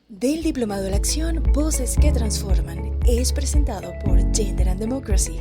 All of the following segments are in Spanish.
Del Diplomado a la Acción, Voces que Transforman, es presentado por Gender and Democracy.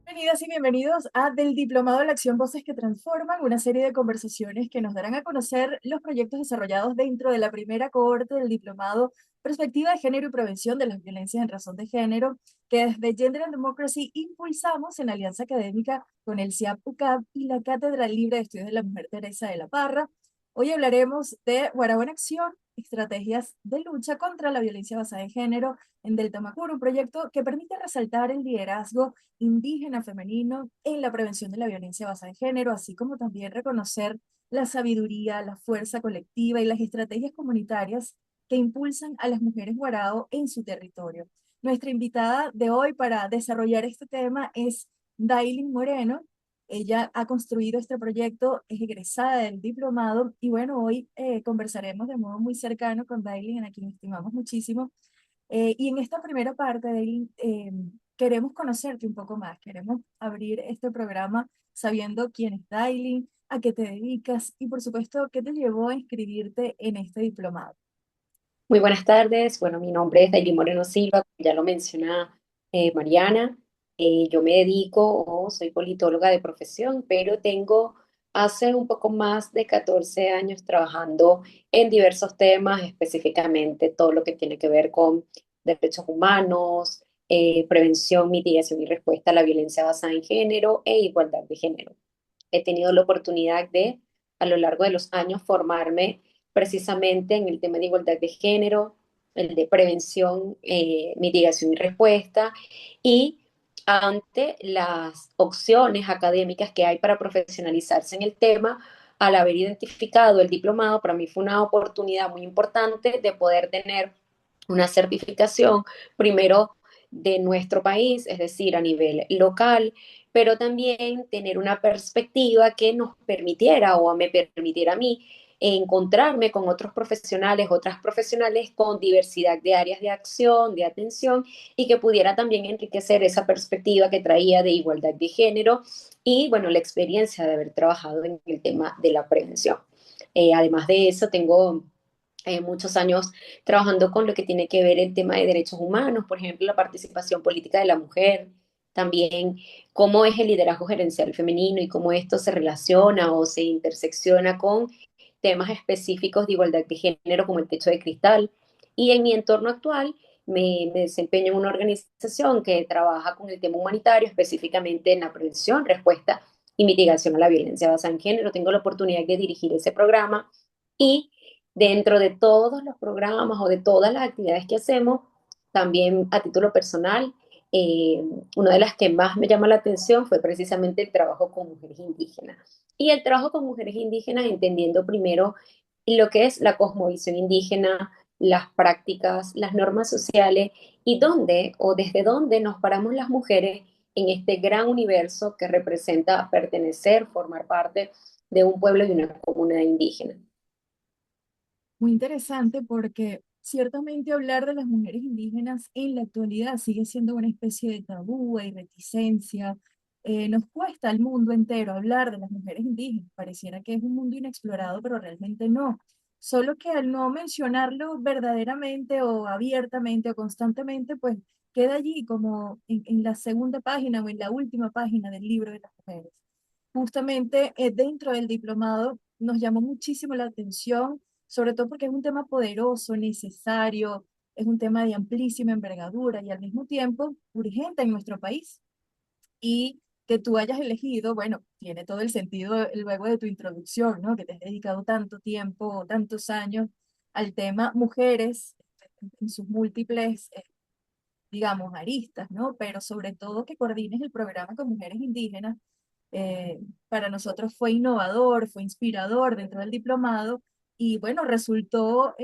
Bienvenidas y bienvenidos a Del Diplomado a la Acción, Voces que Transforman, una serie de conversaciones que nos darán a conocer los proyectos desarrollados dentro de la primera cohorte del Diplomado Perspectiva de Género y Prevención de las Violencias en Razón de Género, que desde Gender and Democracy impulsamos en alianza académica con el CIAP UCAP y la Cátedra Libre de Estudios de la Mujer Teresa de la Parra. Hoy hablaremos de Guarabo en Acción, estrategias de lucha contra la violencia basada en género en Delta Macuro, un proyecto que permite resaltar el liderazgo indígena femenino en la prevención de la violencia basada en género, así como también reconocer la sabiduría, la fuerza colectiva y las estrategias comunitarias que impulsan a las mujeres guarao en su territorio. Nuestra invitada de hoy para desarrollar este tema es Dailin Moreno. Ella ha construido este proyecto, es egresada del diplomado y bueno, hoy conversaremos de modo muy cercano con Dailin, a quien estimamos muchísimo. Y en esta primera parte, Dailin, queremos conocerte un poco más, queremos abrir este programa sabiendo quién es Dailin, a qué te dedicas y por supuesto, qué te llevó a inscribirte en este diplomado. Muy buenas tardes. Bueno, mi nombre es Daily Moreno Silva, como ya lo menciona Mariana. Yo me dedico o soy politóloga de profesión, pero tengo hace un poco más de 14 años trabajando en diversos temas, específicamente todo lo que tiene que ver con derechos humanos, prevención, mitigación y respuesta a la violencia basada en género e igualdad de género. He tenido la oportunidad de, a lo largo de los años, formarme precisamente en el tema de igualdad de género, el de prevención, mitigación y respuesta, y ante las opciones académicas que hay para profesionalizarse en el tema, al haber identificado el diplomado, para mí fue una oportunidad muy importante de poder tener una certificación, primero de nuestro país, es decir, a nivel local, pero también tener una perspectiva que nos permitiera o me permitiera a mí encontrarme con otros profesionales, otras profesionales con diversidad de áreas de acción, de atención y que pudiera también enriquecer esa perspectiva que traía de igualdad de género y, bueno, la experiencia de haber trabajado en el tema de la prevención. Además de eso, tengo muchos años trabajando con lo que tiene que ver el tema de derechos humanos, por ejemplo, la participación política de la mujer, también cómo es el liderazgo gerencial femenino y cómo esto se relaciona o se intersecciona con temas específicos de igualdad de género como el techo de cristal. Y en mi entorno actual me desempeño en una organización que trabaja con el tema humanitario, específicamente en la prevención, respuesta y mitigación a la violencia basada en género. Tengo la oportunidad de dirigir ese programa y dentro de todos los programas o de todas las actividades que hacemos, también a título personal, eh, una de las que más me llama la atención fue precisamente el trabajo con mujeres indígenas. Y el trabajo con mujeres indígenas entendiendo primero lo que es la cosmovisión indígena, las prácticas, las normas sociales y dónde o desde dónde nos paramos las mujeres en este gran universo que representa pertenecer, formar parte de un pueblo y una comunidad indígena. Muy interesante porque ciertamente hablar de las mujeres indígenas en la actualidad sigue siendo una especie de tabú y reticencia. Nos cuesta al mundo entero hablar de las mujeres indígenas. Pareciera que es un mundo inexplorado, pero realmente no. Solo que al no mencionarlo verdaderamente o abiertamente o constantemente, pues queda allí como en la segunda página o en la última página del libro de las mujeres. Justamente dentro del diplomado nos llamó muchísimo la atención, sobre todo porque es un tema poderoso, necesario, es un tema de amplísima envergadura y al mismo tiempo urgente en nuestro país. Y que tú hayas elegido, bueno, tiene todo el sentido luego de tu introducción, ¿no? Que te has dedicado tanto tiempo, tantos años al tema mujeres en sus múltiples, digamos, aristas, ¿no? Pero sobre todo que coordines el programa con mujeres indígenas. Para nosotros fue innovador, fue inspirador dentro del diplomado y bueno, resultó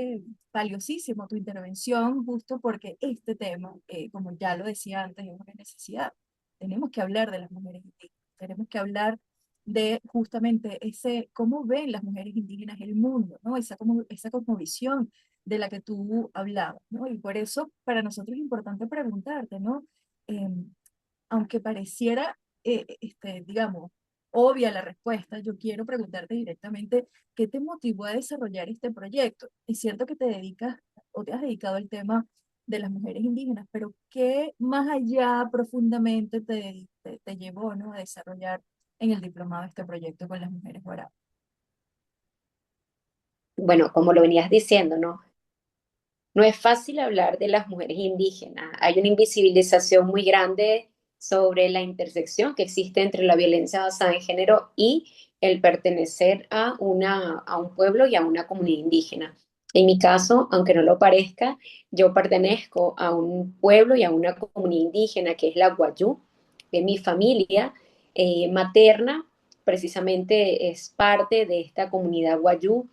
valiosísimo tu intervención justo porque este tema, como ya lo decía antes, es una necesidad. Tenemos que hablar de las mujeres indígenas, tenemos que hablar de justamente ese, cómo ven las mujeres indígenas el mundo, ¿no? Esa cosmovisión de la que tú hablabas, ¿no? Y por eso para nosotros es importante preguntarte, ¿no? Aunque pareciera, digamos, obvia la respuesta, yo quiero preguntarte directamente, ¿qué te motivó a desarrollar este proyecto? Es cierto que te dedicas o te has dedicado al tema de las mujeres indígenas, pero ¿qué más allá profundamente te llevó, ¿no?, a desarrollar en el diplomado este proyecto con las mujeres guaranas? Bueno, como lo venías diciendo, ¿no? No es fácil hablar de las mujeres indígenas. Hay una invisibilización muy grande sobre la intersección que existe entre la violencia basada en género y el pertenecer a un pueblo y a una comunidad indígena. En mi caso, aunque no lo parezca, yo pertenezco a un pueblo y a una comunidad indígena que es la Guayú. De mi familia materna, precisamente es parte de esta comunidad Guayú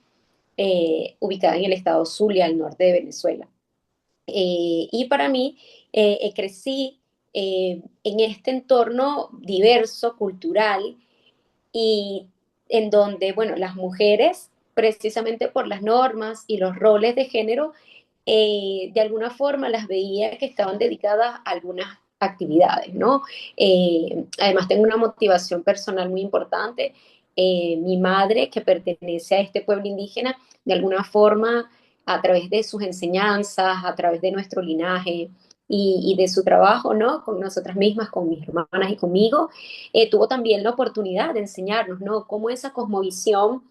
ubicada en el estado Zulia, al norte de Venezuela. Y para mí, crecí en este entorno diverso, cultural, y en donde, bueno, las mujeres, precisamente por las normas y los roles de género, de alguna forma las veía que estaban dedicadas a algunas actividades, ¿no? Además tengo una motivación personal muy importante. Mi madre, que pertenece a este pueblo indígena, de alguna forma, a través de sus enseñanzas, a través de nuestro linaje y de su trabajo, ¿no? Con nosotras mismas, con mis hermanas y conmigo, tuvo también la oportunidad de enseñarnos, ¿no? Cómo esa cosmovisión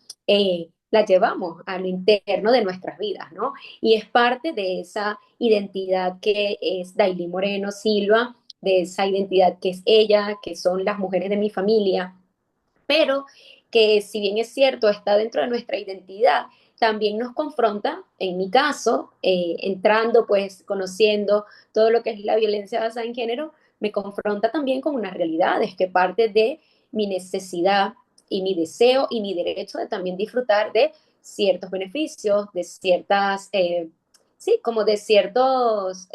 la llevamos a lo interno de nuestras vidas, ¿no? Y es parte de esa identidad que es Daily Moreno Silva, de esa identidad que es ella, que son las mujeres de mi familia, pero que si bien es cierto, está dentro de nuestra identidad, también nos confronta, en mi caso, entrando, pues, conociendo todo lo que es la violencia basada en género, me confronta también con unas realidades que parte de mi necesidad y mi deseo y mi derecho de también disfrutar de ciertos beneficios, de ciertas, sí, como de ciertas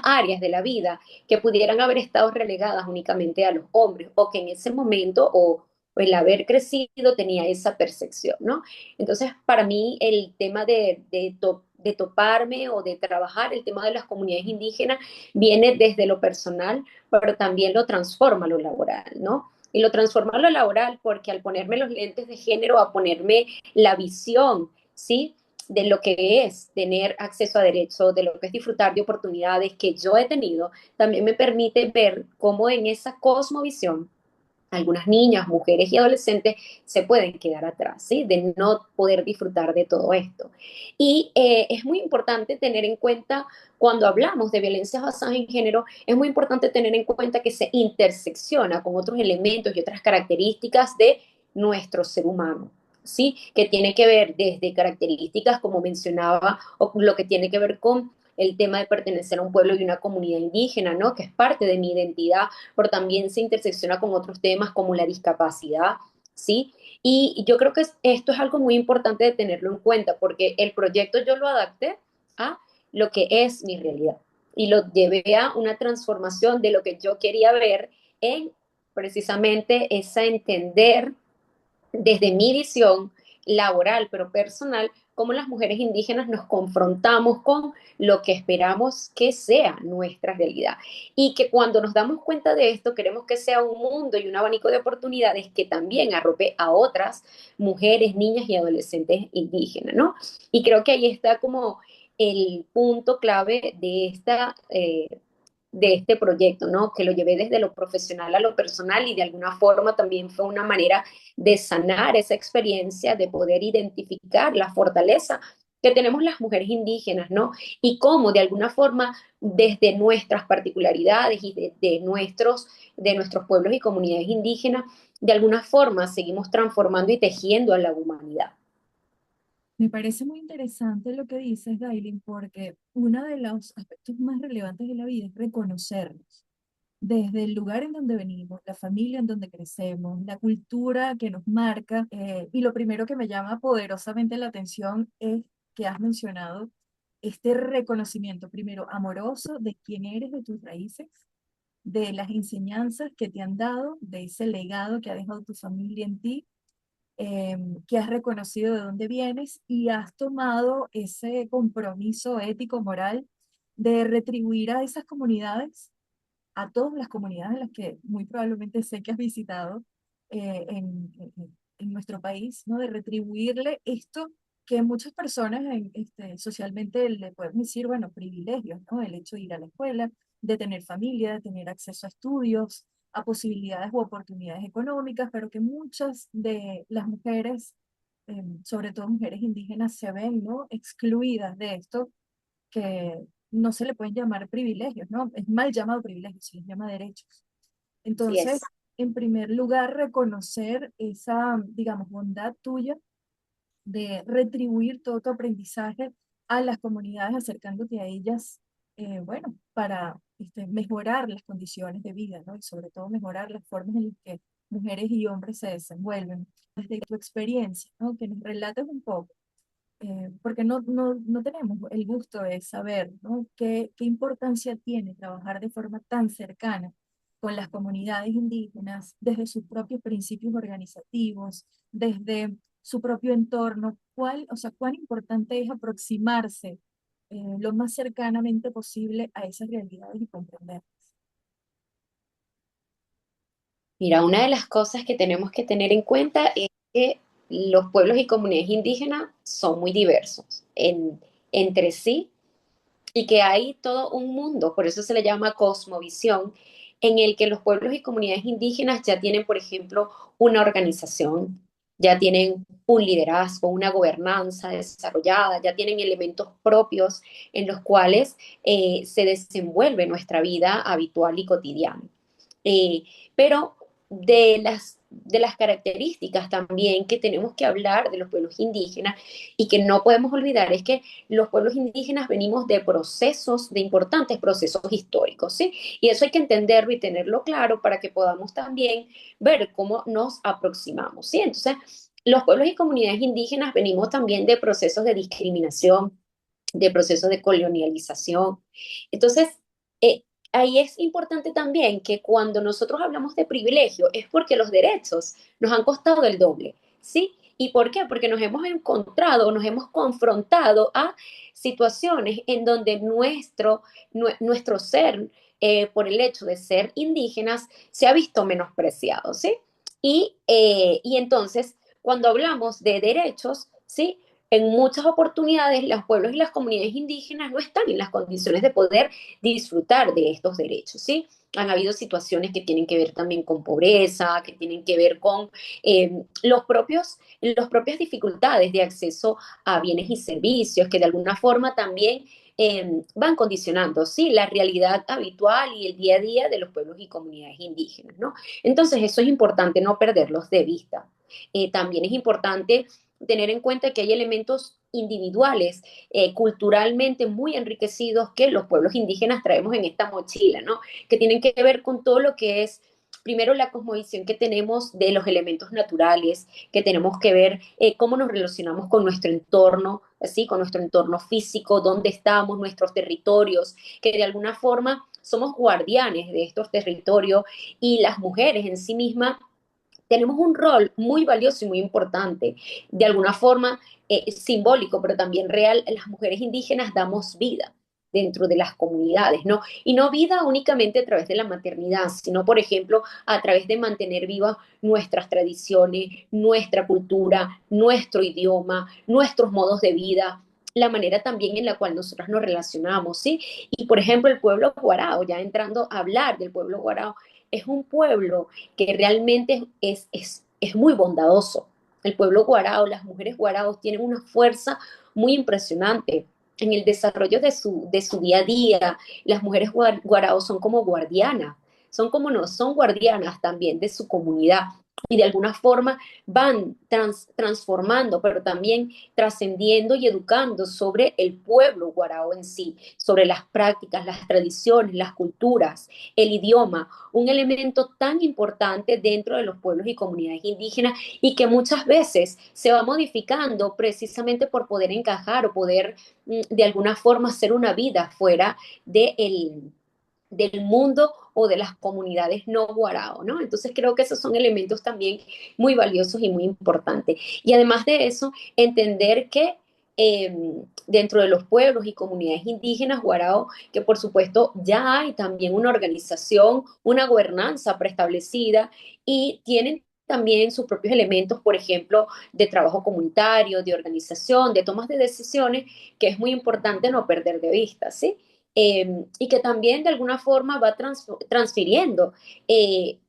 áreas de la vida que pudieran haber estado relegadas únicamente a los hombres o que en ese momento o el haber crecido tenía esa percepción, ¿no? Entonces, para mí el tema de toparme o de trabajar el tema de las comunidades indígenas viene desde lo personal, pero también lo transforma a lo laboral, ¿no? Y lo transforma a lo laboral porque al ponerme los lentes de género, a ponerme la visión, ¿sí?, de lo que es tener acceso a derechos, de lo que es disfrutar de oportunidades que yo he tenido, también me permite ver cómo en esa cosmovisión algunas niñas, mujeres y adolescentes se pueden quedar atrás, ¿sí? De no poder disfrutar de todo esto. Y es muy importante tener en cuenta, cuando hablamos de violencias basadas en género, es muy importante tener en cuenta que se intersecciona con otros elementos y otras características de nuestro ser humano. ¿Sí? Que tiene que ver desde características, como mencionaba, o lo que tiene que ver con el tema de pertenecer a un pueblo y una comunidad indígena, ¿no? Que es parte de mi identidad, pero también se intersecciona con otros temas como la discapacidad, ¿sí? Y yo creo que esto es algo muy importante de tenerlo en cuenta, porque el proyecto yo lo adapté a lo que es mi realidad y lo llevé a una transformación de lo que yo quería ver en precisamente esa entender desde mi visión laboral, pero personal, cómo las mujeres indígenas nos confrontamos con lo que esperamos que sea nuestra realidad. Y que cuando nos damos cuenta de esto, queremos que sea un mundo y un abanico de oportunidades que también arrope a otras mujeres, niñas y adolescentes indígenas, ¿no? Y creo que ahí está como el punto clave de este proyecto, ¿no? Que lo llevé desde lo profesional a lo personal y de alguna forma también fue una manera de sanar esa experiencia, de poder identificar la fortaleza que tenemos las mujeres indígenas, ¿no? Y cómo de alguna forma desde nuestras particularidades y de nuestros pueblos y comunidades indígenas, de alguna forma seguimos transformando y tejiendo a la humanidad. Me parece muy interesante lo que dices, Dailin, porque uno de los aspectos más relevantes de la vida es reconocernos desde el lugar en donde venimos, la familia en donde crecemos, la cultura que nos marca. Y lo primero que me llama poderosamente la atención es que has mencionado este reconocimiento, primero amoroso de quién eres, de tus raíces, de las enseñanzas que te han dado, de ese legado que ha dejado tu familia en ti, que has reconocido de dónde vienes y has tomado ese compromiso ético, moral, de retribuir a esas comunidades, a todas las comunidades en las que muy probablemente sé que has visitado, en nuestro país, ¿no? De retribuirle esto que muchas personas socialmente le pueden decir, bueno, privilegios, ¿no? El hecho de ir a la escuela, de tener familia, de tener acceso a estudios, a posibilidades u oportunidades económicas, pero que muchas de las mujeres, sobre todo mujeres indígenas, se ven, ¿no? Excluidas de esto, que no se le pueden llamar privilegios, ¿no? Es mal llamado privilegios, se les llama derechos. Así Entonces, es. en primer lugar, reconocer esa, digamos, bondad tuya de retribuir todo tu aprendizaje a las comunidades, acercándote a ellas, bueno, para mejorar las condiciones de vida, ¿no? Y sobre todo mejorar las formas en las que mujeres y hombres se desenvuelven. Desde tu experiencia, ¿no? Que nos relates un poco, porque no tenemos el gusto de saber, ¿no? Qué importancia tiene trabajar de forma tan cercana con las comunidades indígenas, desde sus propios principios organizativos, desde su propio entorno, o sea, cuán importante es aproximarse lo más cercanamente posible a esas realidades y comprender. Mira, una de las cosas que tenemos que tener en cuenta es que los pueblos y comunidades indígenas son muy diversos entre sí y que hay todo un mundo, por eso se le llama cosmovisión, en el que los pueblos y comunidades indígenas ya tienen, por ejemplo, una organización, ya tienen un liderazgo, una gobernanza desarrollada, ya tienen elementos propios en los cuales se desenvuelve nuestra vida habitual y cotidiana. Eh, pero de las características también que tenemos que hablar de los pueblos indígenas y que no podemos olvidar es que los pueblos indígenas venimos de procesos, de importantes procesos históricos, ¿sí? Y eso hay que entenderlo y tenerlo claro para que podamos también ver cómo nos aproximamos, ¿sí? Entonces, los pueblos y comunidades indígenas venimos también de procesos de discriminación, de procesos de colonialización. Entonces, eh, ahí es importante también que cuando nosotros hablamos de privilegio es porque los derechos nos han costado el doble, ¿sí? ¿Y por qué? Porque nos hemos encontrado, nos hemos confrontado a situaciones en donde nuestro ser, por el hecho de ser indígenas, se ha visto menospreciado, ¿sí? Y entonces, cuando hablamos de derechos, ¿sí? En muchas oportunidades los pueblos y las comunidades indígenas no están en las condiciones de poder disfrutar de estos derechos, ¿sí? Han habido situaciones que tienen que ver también con pobreza, que tienen que ver con las propias dificultades de acceso a bienes y servicios, que de alguna forma también van condicionando, ¿sí? La realidad habitual y el día a día de los pueblos y comunidades indígenas, ¿no? Entonces, eso es importante no perderlos de vista. También es importante tener en cuenta que hay elementos individuales, culturalmente muy enriquecidos que los pueblos indígenas traemos en esta mochila, ¿no? Que tienen que ver con todo lo que es, primero, la cosmovisión que tenemos de los elementos naturales, que tenemos que ver cómo nos relacionamos con nuestro entorno, así, con nuestro entorno físico, dónde estamos, nuestros territorios, que de alguna forma somos guardianes de estos territorios y las mujeres en sí mismas tenemos un rol muy valioso y muy importante, de alguna forma simbólico, pero también real. Las mujeres indígenas damos vida dentro de las comunidades, ¿no? Y no vida únicamente a través de la maternidad, sino, por ejemplo, a través de mantener vivas nuestras tradiciones, nuestra cultura, nuestro idioma, nuestros modos de vida, la manera también en la cual nosotros nos relacionamos, ¿sí? Y, por ejemplo, el pueblo guarao, ya entrando a hablar del pueblo guarao, es un pueblo que realmente es muy bondadoso. El pueblo guarao, las mujeres guaraos tienen una fuerza muy impresionante en el desarrollo de su día a día. Las mujeres guaraos son como guardianas, son como no, son guardianas también de su comunidad y de alguna forma van transformando, pero también trascendiendo y educando sobre el pueblo guarao en sí, sobre las prácticas, las tradiciones, las culturas, el idioma, un elemento tan importante dentro de los pueblos y comunidades indígenas y que muchas veces se va modificando precisamente por poder encajar o poder de alguna forma hacer una vida fuera de del mundo o de las comunidades no guarao, ¿no? Entonces creo que esos son elementos también muy valiosos y muy importantes. Y además de eso, entender que dentro de los pueblos y comunidades indígenas guarao, que por supuesto ya hay también una organización, una gobernanza preestablecida y tienen también sus propios elementos, por ejemplo, de trabajo comunitario, de organización, de tomas de decisiones, que es muy importante no perder de vista, ¿sí? Y que también de alguna forma va transfiriendo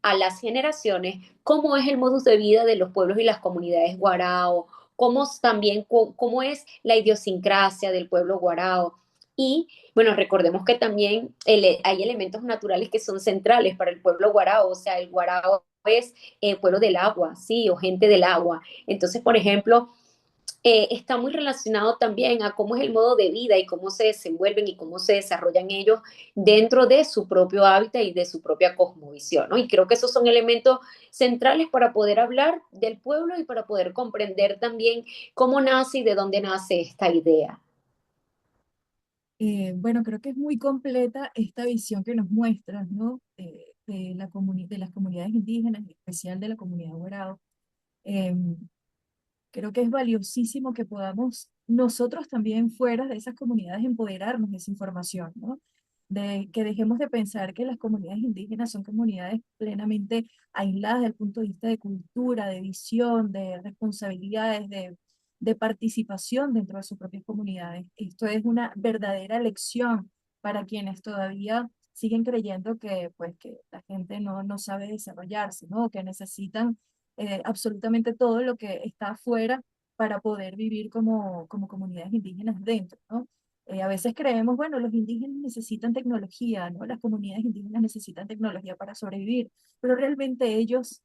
a las generaciones cómo es el modus de vida de los pueblos y las comunidades guarao, cómo también cómo es la idiosincrasia del pueblo guarao. Y bueno, recordemos que también hay elementos naturales que son centrales para el pueblo guarao, o sea, el guarao es pueblo del agua, sí, o gente del agua. Entonces, por ejemplo, está muy relacionado también a cómo es el modo de vida y cómo se desenvuelven y cómo se desarrollan ellos dentro de su propio hábitat y de su propia cosmovisión, ¿no? Y creo que esos son elementos centrales para poder hablar del pueblo y para poder comprender también cómo nace y de dónde nace esta idea. Bueno, creo que es muy completa esta visión que nos muestras, ¿no? De de las comunidades indígenas, en especial de la comunidad Warao. Em, Creo que es valiosísimo que podamos nosotros también fuera de esas comunidades empoderarnos de esa información, ¿no? De que dejemos de pensar que las comunidades indígenas son comunidades plenamente aisladas desde el punto de vista de cultura, de visión, de responsabilidades, de participación dentro de sus propias comunidades. Esto es una verdadera lección para quienes todavía siguen creyendo que, pues, que la gente no sabe desarrollarse, ¿no? Que necesitan absolutamente todo lo que está afuera para poder vivir como comunidades indígenas dentro, ¿no? A veces creemos, bueno, los indígenas necesitan tecnología, ¿no? Las comunidades indígenas necesitan tecnología para sobrevivir, pero realmente los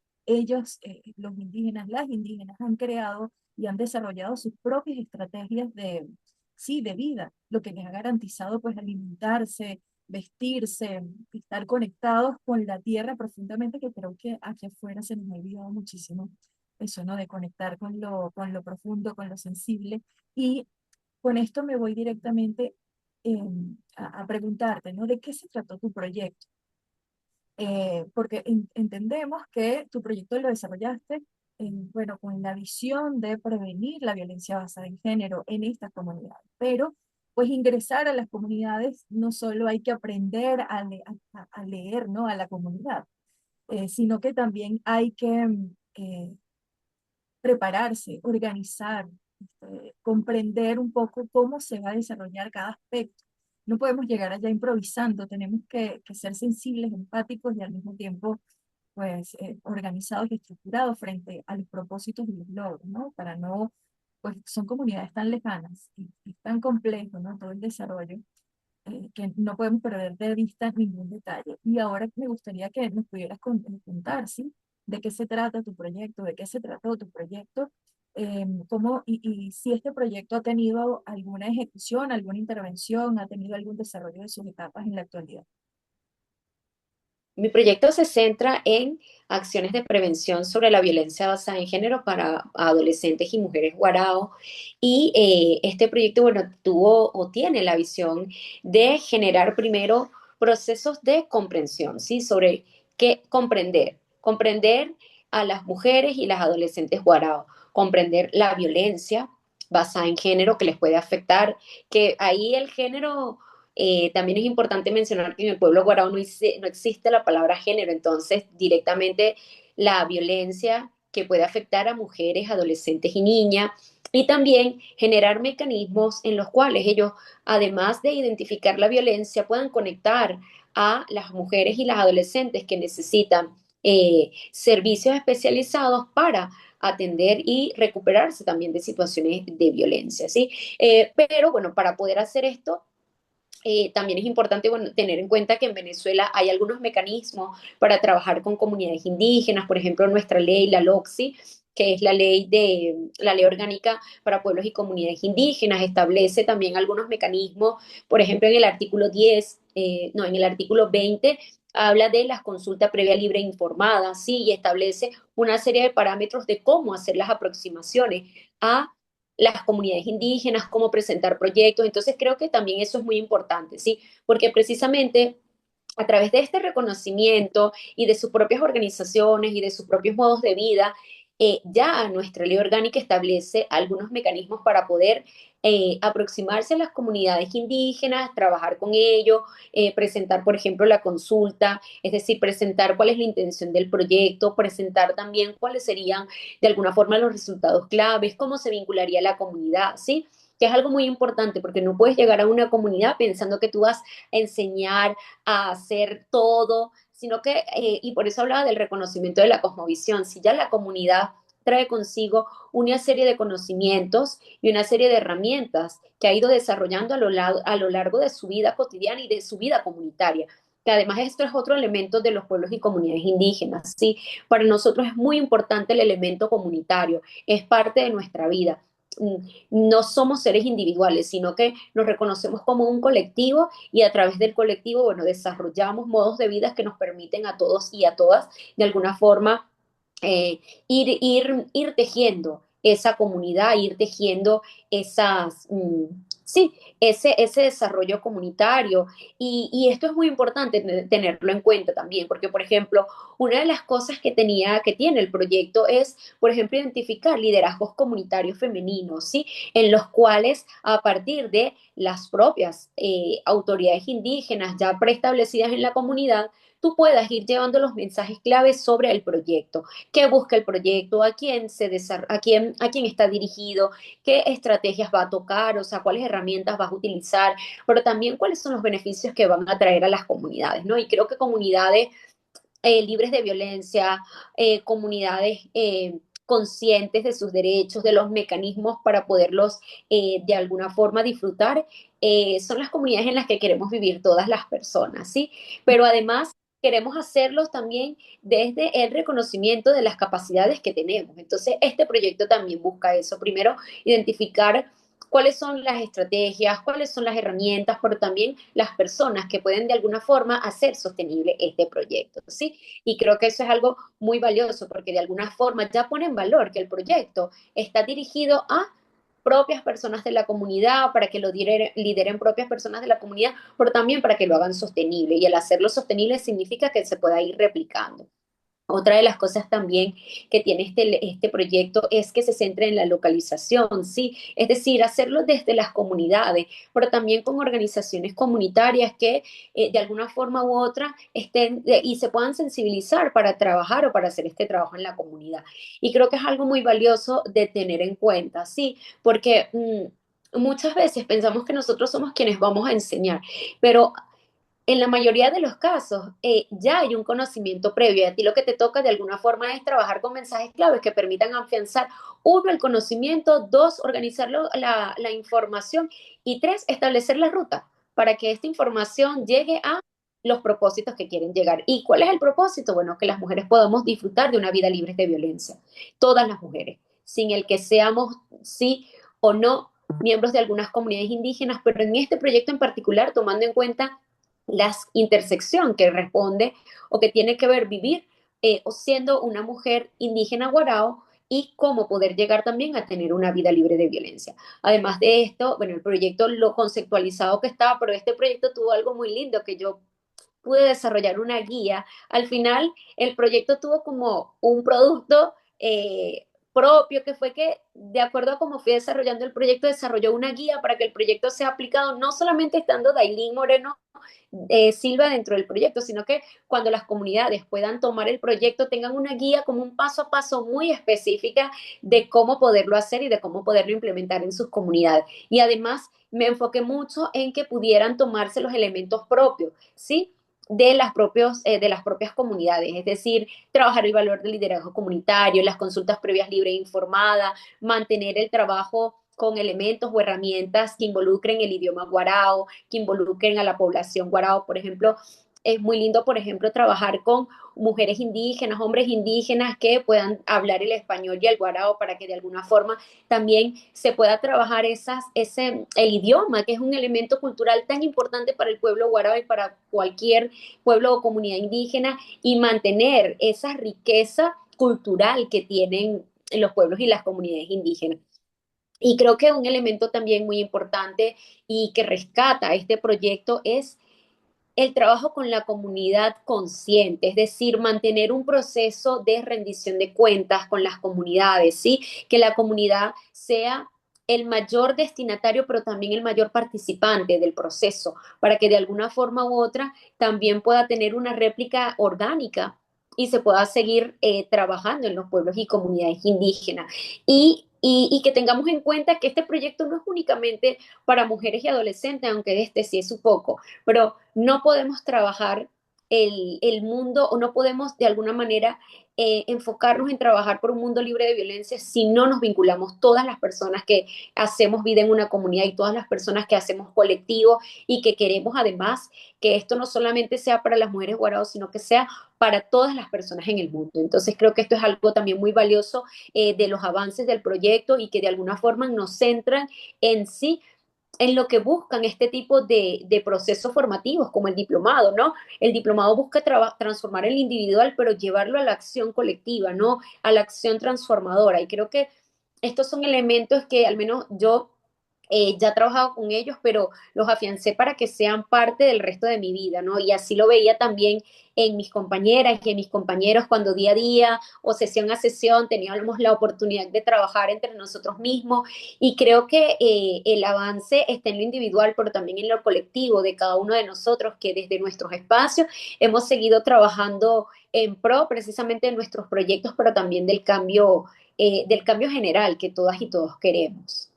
indígenas, las indígenas han creado y han desarrollado sus propias estrategias de, sí, de vida, lo que les ha garantizado pues alimentarse, vestirse, estar conectados con la tierra profundamente, que creo que aquí afuera se nos ha olvidado muchísimo eso, ¿no? De conectar con lo profundo, con lo sensible. Y con esto me voy directamente a preguntarte, ¿no? ¿De qué se trató tu proyecto? Porque entendemos que tu proyecto lo desarrollaste bueno, con la visión de prevenir la violencia basada en género en estas comunidades, pero pues ingresar a las comunidades no solo hay que aprender a leer, ¿no? A la comunidad, sino que también hay que prepararse, organizar, comprender un poco cómo se va a desarrollar cada aspecto. No podemos llegar allá improvisando, tenemos que ser sensibles, empáticos y al mismo tiempo pues organizados y estructurados frente a los propósitos y los logros, ¿no? Para no, pues son comunidades tan lejanas y tan complejo, ¿no? Todo el desarrollo, que no podemos perder de vista ningún detalle. Y ahora me gustaría que nos pudieras contar, ¿sí? ¿De qué se trata tu proyecto? ¿De qué se trató tu proyecto? ¿Cómo, y si este proyecto ha tenido alguna ejecución, alguna intervención, ha tenido algún desarrollo de sus etapas en la actualidad? Mi proyecto se centra en acciones de prevención sobre la violencia basada en género para adolescentes y mujeres guarao. Y este proyecto, bueno, tuvo o tiene la visión de generar primero procesos de comprensión, ¿sí? Sobre qué comprender a las mujeres y las adolescentes guarao, comprender la violencia basada en género que les puede afectar, que ahí el género también es importante mencionar que en el pueblo guarao no existe la palabra género, entonces directamente la violencia que puede afectar a mujeres, adolescentes y niñas, y también generar mecanismos en los cuales ellos, además de identificar la violencia, puedan conectar a las mujeres y las adolescentes que necesitan servicios especializados para atender y recuperarse también de situaciones de violencia, ¿sí? Pero bueno, para poder hacer esto, también es importante, bueno, tener en cuenta que en Venezuela hay algunos mecanismos para trabajar con comunidades indígenas, por ejemplo, nuestra ley, la LOXI, que es la ley orgánica para pueblos y comunidades indígenas, establece también algunos mecanismos, por ejemplo, en el artículo 10, no, en el artículo 20 habla de las consultas previa libre e informada, sí, y establece una serie de parámetros de cómo hacer las aproximaciones a las comunidades indígenas, cómo presentar proyectos. Entonces creo que también eso es muy importante, ¿sí? Porque precisamente a través de este reconocimiento y de sus propias organizaciones y de sus propios modos de vida, ya nuestra ley orgánica establece algunos mecanismos para poder aproximarse a las comunidades indígenas, trabajar con ellos, presentar, por ejemplo, la consulta, es decir, presentar cuál es la intención del proyecto, presentar también cuáles serían de alguna forma los resultados claves, cómo se vincularía la comunidad, ¿sí? Que es algo muy importante porque no puedes llegar a una comunidad pensando que tú vas a enseñar a hacer todo, sino que, y por eso hablaba del reconocimiento de la cosmovisión, si ya la comunidad trae consigo una serie de conocimientos y una serie de herramientas que ha ido desarrollando a lo largo de su vida cotidiana y de su vida comunitaria. Que además esto es otro elemento de los pueblos y comunidades indígenas, ¿sí? Para nosotros es muy importante el elemento comunitario, es parte de nuestra vida. No somos seres individuales, sino que nos reconocemos como un colectivo y a través del colectivo, bueno, desarrollamos modos de vida que nos permiten a todos y a todas de alguna forma ir tejiendo esa comunidad, ir tejiendo esas, sí, ese desarrollo comunitario. Y esto es muy importante tenerlo en cuenta también, porque, por ejemplo, una de las cosas que tiene el proyecto es, por ejemplo, identificar liderazgos comunitarios femeninos, ¿sí? En los cuales, a partir de las propias autoridades indígenas ya preestablecidas en la comunidad, tú puedas ir llevando los mensajes claves sobre el proyecto, qué busca el proyecto, a quién está dirigido, qué estrategias va a tocar, o sea, cuáles herramientas vas a utilizar, pero también cuáles son los beneficios que van a traer a las comunidades, ¿no? Y creo que comunidades libres de violencia, comunidades conscientes de sus derechos, de los mecanismos para poderlos de alguna forma disfrutar, son las comunidades en las que queremos vivir todas las personas, ¿sí? Pero además queremos hacerlos también desde el reconocimiento de las capacidades que tenemos. Entonces, este proyecto también busca eso. Primero, identificar cuáles son las estrategias, cuáles son las herramientas, pero también las personas que pueden de alguna forma hacer sostenible este proyecto, ¿sí? Y creo que eso es algo muy valioso porque de alguna forma ya pone en valor que el proyecto está dirigido a propias personas de la comunidad, para que lo lideren propias personas de la comunidad, pero también para que lo hagan sostenible. Y el hacerlo sostenible significa que se pueda ir replicando. Otra de las cosas también que tiene este proyecto es que se centre en la localización, ¿sí? Es decir, hacerlo desde las comunidades, pero también con organizaciones comunitarias que de alguna forma u otra estén y se puedan sensibilizar para trabajar o para hacer este trabajo en la comunidad. Y creo que es algo muy valioso de tener en cuenta, ¿sí? Porque muchas veces pensamos que nosotros somos quienes vamos a enseñar, pero en la mayoría de los casos, ya hay un conocimiento previo y a ti lo que te toca de alguna forma es trabajar con mensajes claves que permitan afianzar, uno, el conocimiento, dos, organizar la información y tres, establecer la ruta para que esta información llegue a los propósitos que quieren llegar. ¿Y cuál es el propósito? Bueno, que las mujeres podamos disfrutar de una vida libre de violencia. Todas las mujeres, sin el que seamos sí o no miembros de algunas comunidades indígenas, pero en este proyecto en particular, tomando en cuenta la intersección que responde o que tiene que ver vivir o siendo una mujer indígena guarao y cómo poder llegar también a tener una vida libre de violencia. Además de esto, bueno, el proyecto, lo conceptualizado que estaba, pero este proyecto tuvo algo muy lindo que yo pude desarrollar una guía. Al final, el proyecto tuvo como un producto propio, que fue que, de acuerdo a cómo fui desarrollando el proyecto, desarrolló una guía para que el proyecto sea aplicado, no solamente estando Dailín Moreno Silva dentro del proyecto, sino que cuando las comunidades puedan tomar el proyecto, tengan una guía como un paso a paso muy específica de cómo poderlo hacer y de cómo poderlo implementar en sus comunidades. Y además me enfoqué mucho en que pudieran tomarse los elementos propios, ¿sí? De las propias comunidades, es decir, trabajar el valor del liderazgo comunitario, las consultas previas libres e informadas, mantener el trabajo con elementos o herramientas que involucren el idioma guarao, que involucren a la población guarao. Por ejemplo, es muy lindo, por ejemplo, trabajar con mujeres indígenas, hombres indígenas que puedan hablar el español y el guarao para que de alguna forma también se pueda trabajar el idioma, que es un elemento cultural tan importante para el pueblo guarao y para cualquier pueblo o comunidad indígena, y mantener esa riqueza cultural que tienen los pueblos y las comunidades indígenas. Y creo que un elemento también muy importante y que rescata este proyecto es el trabajo con la comunidad consciente, es decir, mantener un proceso de rendición de cuentas con las comunidades, ¿sí? Que la comunidad sea el mayor destinatario, pero también el mayor participante del proceso, para que de alguna forma u otra también pueda tener una réplica orgánica y se pueda seguir trabajando en los pueblos y comunidades indígenas. Y que tengamos en cuenta que este proyecto no es únicamente para mujeres y adolescentes, aunque este sí es su poco, pero no podemos trabajar el mundo o no podemos de alguna manera enfocarnos en trabajar por un mundo libre de violencia si no nos vinculamos todas las personas que hacemos vida en una comunidad y todas las personas que hacemos colectivo y que queremos además que esto no solamente sea para las mujeres guaraos, sino que sea para todas las personas en el mundo. Entonces creo que esto es algo también muy valioso de los avances del proyecto y que de alguna forma nos centran en sí en lo que buscan este tipo de procesos formativos, como el diplomado, ¿no? El diplomado busca transformar el individual, pero llevarlo a la acción colectiva, ¿no? A la acción transformadora. Y creo que estos son elementos que al menos yo ya he trabajado con ellos, pero los afiancé para que sean parte del resto de mi vida, ¿no? Y así lo veía también en mis compañeras y en mis compañeros cuando día a día o sesión a sesión teníamos la oportunidad de trabajar entre nosotros mismos y creo que el avance está en lo individual, pero también en lo colectivo de cada uno de nosotros que desde nuestros espacios hemos seguido trabajando en pro precisamente de nuestros proyectos, pero también del cambio general que todas y todos queremos.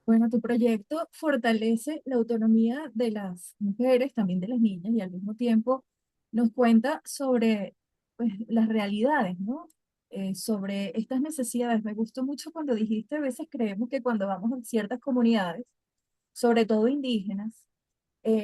Bueno, tu proyecto fortalece la autonomía de las mujeres, también de las niñas, y al mismo tiempo nos cuenta sobre pues, las realidades, ¿no? Sobre estas necesidades. Me gustó mucho cuando dijiste, a veces creemos que cuando vamos a ciertas comunidades, sobre todo indígenas,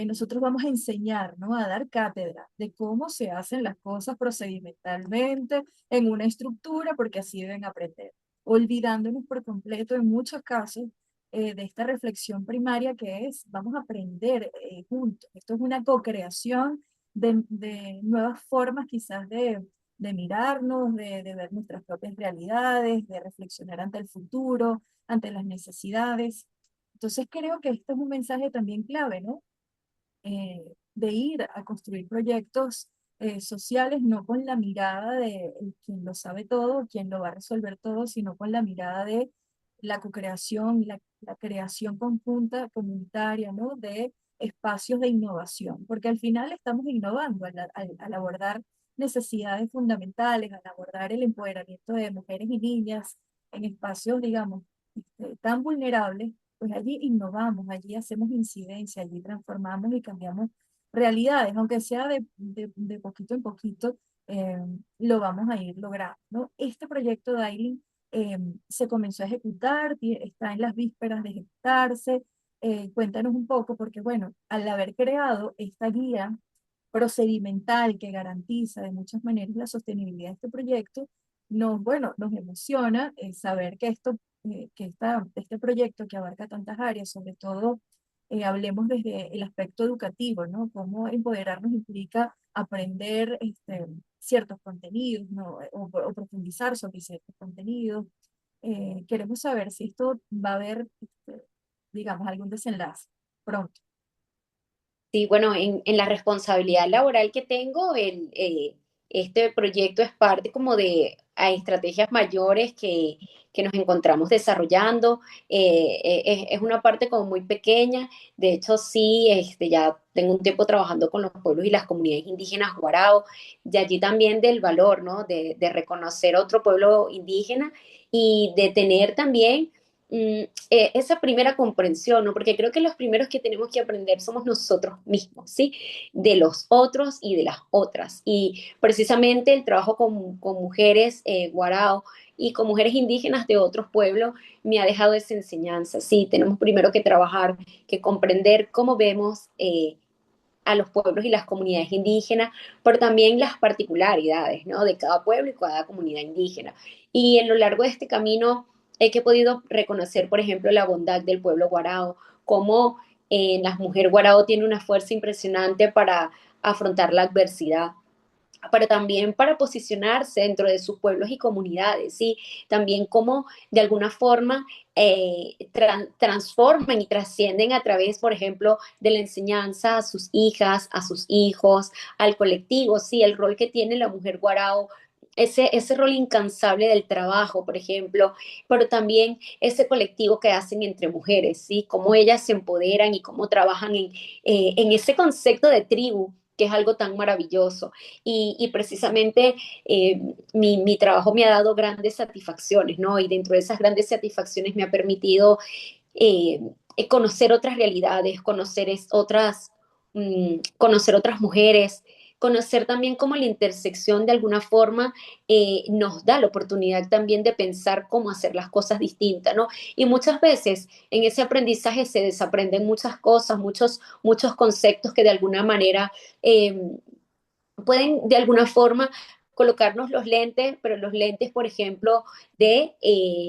nosotros vamos a enseñar, ¿no? A dar cátedra de cómo se hacen las cosas procedimentalmente en una estructura, porque así deben aprender, olvidándonos por completo en muchos casos de esta reflexión primaria que es, vamos a aprender juntos. Esto es una co-creación de nuevas formas quizás de mirarnos, de ver nuestras propias realidades, de reflexionar ante el futuro, ante las necesidades. Entonces creo que esto es un mensaje también clave, ¿no? De ir a construir proyectos sociales, no con la mirada de quien lo sabe todo, quien lo va a resolver todo, sino con la mirada de la co-creación, la creación conjunta, comunitaria, ¿no? De espacios de innovación, porque al final estamos innovando al abordar necesidades fundamentales, al abordar el empoderamiento de mujeres y niñas en espacios, digamos, tan vulnerables, pues allí innovamos, allí hacemos incidencia, allí transformamos y cambiamos realidades, aunque sea de poquito en poquito, eh, lo vamos a ir logrando, ¿no? Este proyecto de Aileen se comenzó a ejecutar, está en las vísperas de ejecutarse. Cuéntanos un poco, porque bueno, al haber creado esta guía procedimental que garantiza de muchas maneras la sostenibilidad de este proyecto, bueno, nos emociona saber que este proyecto que abarca tantas áreas, sobre todo hablemos desde el aspecto educativo, ¿no? Cómo empoderarnos implica aprender ciertos contenidos, ¿no? O profundizar sobre ciertos contenidos. Queremos saber si esto va a haber, digamos, algún desenlace pronto. Sí, bueno, en la responsabilidad laboral que tengo, este proyecto es parte como de estrategias mayores que nos encontramos desarrollando. Es una parte como muy pequeña. De hecho, sí, ya tengo un tiempo trabajando con los pueblos y las comunidades indígenas guarao, y allí también del valor, ¿no? De reconocer otro pueblo indígena y de tener también esa primera comprensión, ¿no? Porque creo que los primeros que tenemos que aprender somos nosotros mismos, ¿sí? De los otros y de las otras. Y precisamente el trabajo con mujeres guarao y con mujeres indígenas de otros pueblos me ha dejado esa enseñanza, ¿sí? Tenemos primero que trabajar, que comprender cómo vemos a los pueblos y las comunidades indígenas, pero también las particularidades, ¿no? De cada pueblo y cada comunidad indígena. Y en lo largo de este camino he que podido reconocer, por ejemplo, la bondad del pueblo guarao, cómo las mujeres guarao tienen una fuerza impresionante para afrontar la adversidad, pero también para posicionarse dentro de sus pueblos y comunidades, ¿sí? También cómo de alguna forma transforman y trascienden a través, por ejemplo, de la enseñanza a sus hijas, a sus hijos, al colectivo, ¿sí? El rol que tiene la mujer guarao, ese rol incansable del trabajo, por ejemplo, pero también ese colectivo que hacen entre mujeres, ¿sí? Cómo ellas se empoderan y cómo trabajan en ese concepto de tribu, que es algo tan maravilloso. Y precisamente mi trabajo me ha dado grandes satisfacciones, ¿no? Y dentro de esas grandes satisfacciones me ha permitido eh, conocer otras realidades, conocer otras mujeres, conocer también cómo la intersección de alguna forma nos da la oportunidad también de pensar cómo hacer las cosas distintas, ¿no? Y muchas veces en ese aprendizaje se desaprenden muchas cosas, muchos conceptos que de alguna manera eh, pueden de alguna forma colocarnos los lentes, pero los lentes, por ejemplo, de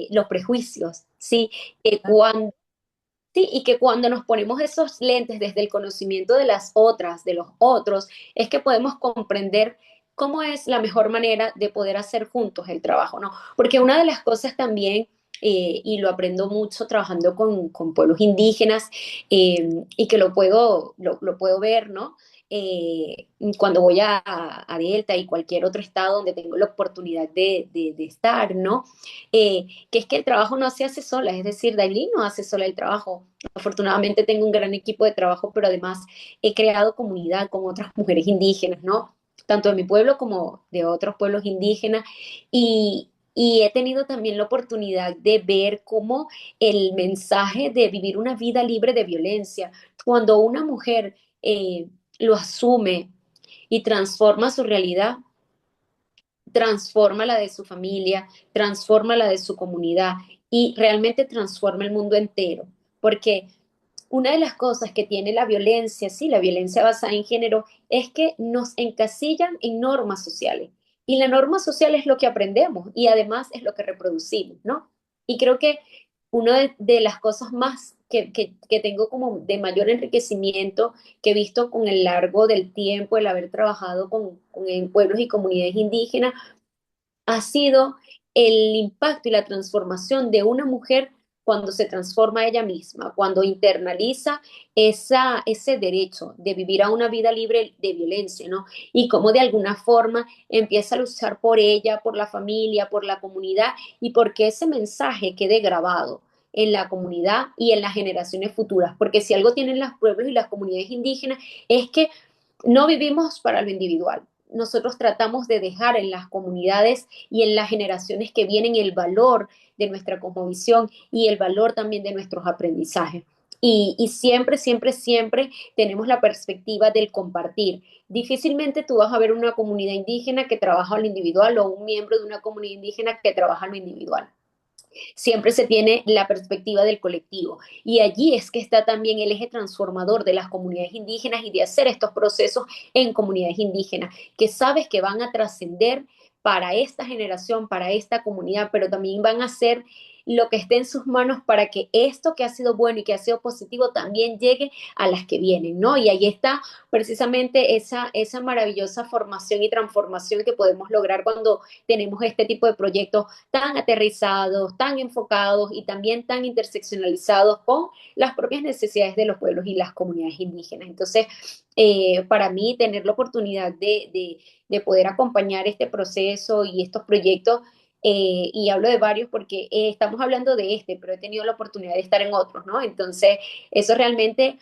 los prejuicios, ¿sí? Cuando Sí, y que cuando nos ponemos esos lentes desde el conocimiento de las otras, de los otros, es que podemos comprender cómo es la mejor manera de poder hacer juntos el trabajo, ¿no? Porque una de las cosas también, y lo aprendo mucho trabajando con pueblos indígenas, y que lo puedo ver, ¿no? Cuando voy a Delta y cualquier otro estado donde tengo la oportunidad de estar, ¿no? Que es que el trabajo no se hace sola, es decir, Dailin no hace sola el trabajo. Afortunadamente tengo un gran equipo de trabajo, pero además he creado comunidad con otras mujeres indígenas, ¿no? Tanto de mi pueblo como de otros pueblos indígenas. Y he tenido también la oportunidad de ver cómo el mensaje de vivir una vida libre de violencia, cuando una mujer lo asume y transforma su realidad, transforma la de su familia, transforma la de su comunidad y realmente transforma el mundo entero. Porque una de las cosas que tiene la violencia, sí, la violencia basada en género, es que nos encasillan en normas sociales. Y la norma social es lo que aprendemos y además es lo que reproducimos, ¿no? Y creo que una de las cosas más que tengo como de mayor enriquecimiento que he visto con el largo del tiempo, el haber trabajado en pueblos y comunidades indígenas, ha sido el impacto y la transformación de una mujer cuando se transforma ella misma, cuando internaliza ese derecho de vivir a una vida libre de violencia, ¿no? Y cómo de alguna forma empieza a luchar por ella, por la familia, por la comunidad y porque ese mensaje quede grabado en la comunidad y en las generaciones futuras. Porque si algo tienen los pueblos y las comunidades indígenas es que no vivimos para lo individual. Nosotros tratamos de dejar en las comunidades y en las generaciones que vienen el valor de nuestra cosmovisión y el valor también de nuestros aprendizajes. Y siempre, siempre, siempre tenemos la perspectiva del compartir. Difícilmente tú vas a ver una comunidad indígena que trabaja a lo individual o un miembro de una comunidad indígena que trabaja a lo individual. Siempre se tiene la perspectiva del colectivo. Y allí es que está también el eje transformador de las comunidades indígenas y de hacer estos procesos en comunidades indígenas, que sabes que van a trascender para esta generación, para esta comunidad, pero también van a hacer lo que esté en sus manos para que esto que ha sido bueno y que ha sido positivo también llegue a las que vienen, ¿no? Y ahí está precisamente esa maravillosa formación y transformación que podemos lograr cuando tenemos este tipo de proyectos tan aterrizados, tan enfocados y también tan interseccionalizados con las propias necesidades de los pueblos y las comunidades indígenas. Entonces, para mí, tener la oportunidad de poder acompañar este proceso y estos proyectos, y hablo de varios porque estamos hablando de este, pero he tenido la oportunidad de estar en otros, ¿no? Entonces, eso realmente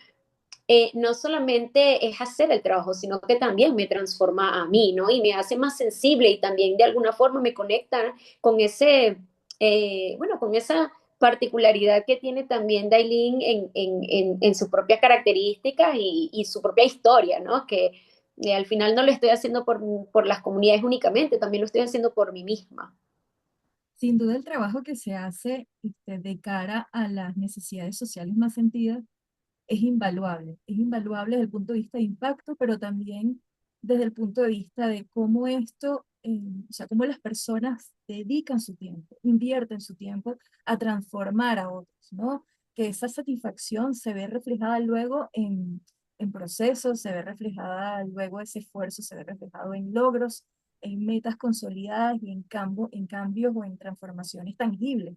no solamente es hacer el trabajo, sino que también me transforma a mí, ¿no? Y me hace más sensible y también de alguna forma me conecta con bueno, con esa particularidad que tiene también Dailin en sus propias características y su propia historia, ¿no? Que al final no lo estoy haciendo por las comunidades únicamente, también lo estoy haciendo por mí misma. Sin duda el trabajo que se hace de cara a las necesidades sociales más sentidas es invaluable desde el punto de vista de impacto, pero también desde el punto de vista de cómo esto, o sea, cómo las personas dedican su tiempo, invierten su tiempo a transformar a otros, ¿no? Que esa satisfacción se ve reflejada luego en procesos, se ve reflejada, luego ese esfuerzo se ve reflejado en logros, en metas consolidadas y en cambios o en transformaciones tangibles.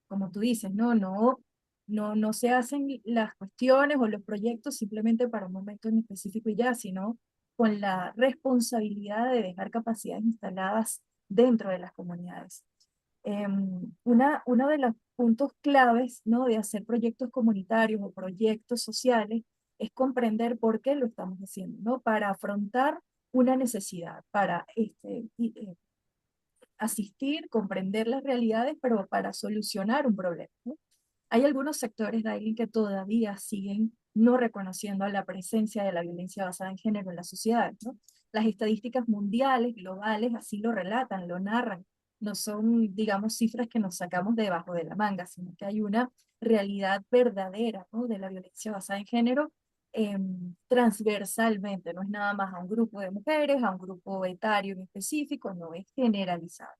Como tú dices, no se hacen las cuestiones o los proyectos simplemente para un momento en específico y ya, sino con la responsabilidad de dejar capacidades instaladas dentro de las comunidades. Uno de los puntos claves, ¿no? De hacer proyectos comunitarios o proyectos sociales es comprender por qué lo estamos haciendo, ¿no? Para afrontar una necesidad, para asistir, comprender las realidades, pero para solucionar un problema, ¿no? Hay algunos sectores de ahí que todavía siguen no reconociendo la presencia de la violencia basada en género en la sociedad, ¿no? Las estadísticas mundiales, globales, así lo relatan, lo narran. No son, digamos, cifras que nos sacamos debajo de la manga, sino que hay una realidad verdadera, ¿no? De la violencia basada en género transversalmente, no es nada más a un grupo de mujeres, a un grupo etario en específico, no es generalizado.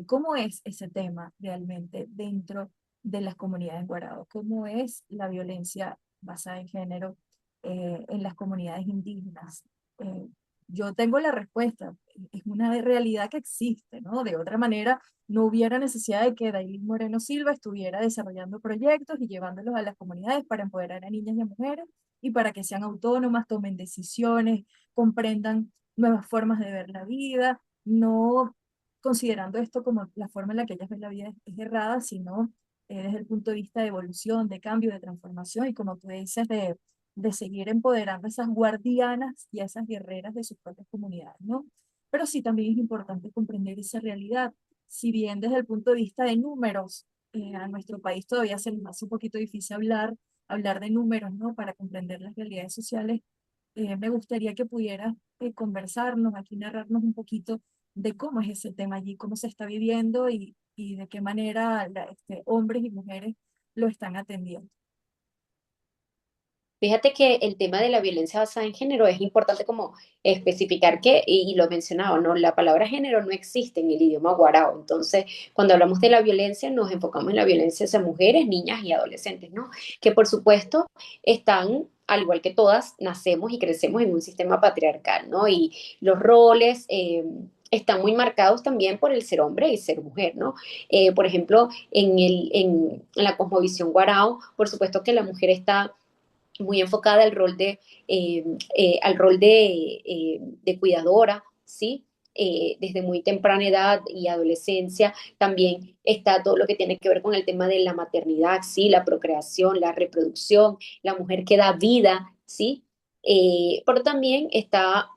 ¿Cómo es ese tema realmente dentro de las comunidades guaraos? ¿Cómo es la violencia basada en género en las comunidades indígenas? Eh, yo tengo la respuesta, es una realidad que existe, ¿no? De otra manera, no hubiera necesidad de que Dailin Moreno Silva estuviera desarrollando proyectos y llevándolos a las comunidades para empoderar a niñas y a mujeres y para que sean autónomas, tomen decisiones, comprendan nuevas formas de ver la vida, no considerando esto como la forma en la que ellas ven la vida es errada, sino desde el punto de vista de evolución, de cambio, de transformación y como tú dices, de seguir empoderando a esas guardianas y a esas guerreras de sus propias comunidades, ¿no? Pero sí también es importante comprender esa realidad. Si bien desde el punto de vista de números, a nuestro país todavía se nos hace un poquito difícil hablar de números, ¿no? Para comprender las realidades sociales, me gustaría que pudieras conversarnos, aquí narrarnos un poquito de cómo es ese tema allí, cómo se está viviendo y de qué manera hombres y mujeres lo están atendiendo. Fíjate que el tema de la violencia basada en género es importante como especificar que, y lo he mencionado, ¿no? La palabra género no existe en el idioma guarao. Entonces, cuando hablamos de la violencia, nos enfocamos en la violencia hacia mujeres, niñas y adolescentes, ¿no? Que por supuesto están, al igual que todas, nacemos y crecemos en un sistema patriarcal, ¿no? Y los roles están muy marcados también por el ser hombre y ser mujer, ¿no? Por ejemplo, en la cosmovisión guarao, por supuesto que la mujer está muy enfocada al rol de cuidadora, ¿sí? Desde muy temprana edad y adolescencia también está todo lo que tiene que ver con el tema de la maternidad, ¿sí? La procreación, la reproducción, la mujer que da vida, ¿sí? Pero también está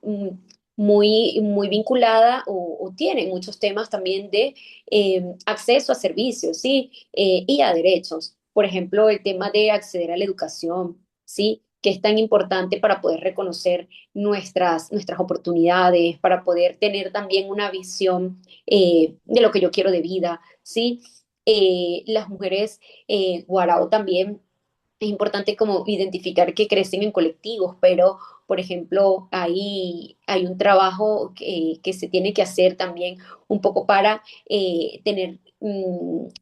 muy vinculada o tiene muchos temas también de acceso a servicios, ¿sí? Y a derechos. Por ejemplo, el tema de acceder a la educación, ¿sí? Que es tan importante para poder reconocer nuestras oportunidades, para poder tener también una visión de lo que yo quiero de vida, ¿sí? Las mujeres guarao también es importante como identificar que crecen en colectivos, pero, por ejemplo, hay un trabajo que se tiene que hacer también un poco para tener,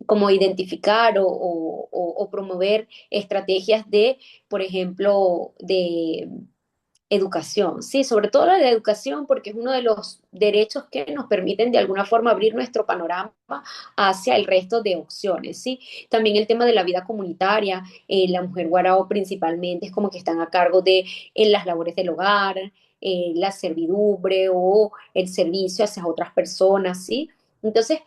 como identificar o promover estrategias de, por ejemplo, de educación, sí, sobre todo la de educación, porque es uno de los derechos que nos permiten de alguna forma abrir nuestro panorama hacia el resto de opciones, sí. También el tema de la vida comunitaria, la mujer guarao principalmente es como que están a cargo de las labores del hogar, la servidumbre o el servicio hacia otras personas, sí. Entonces,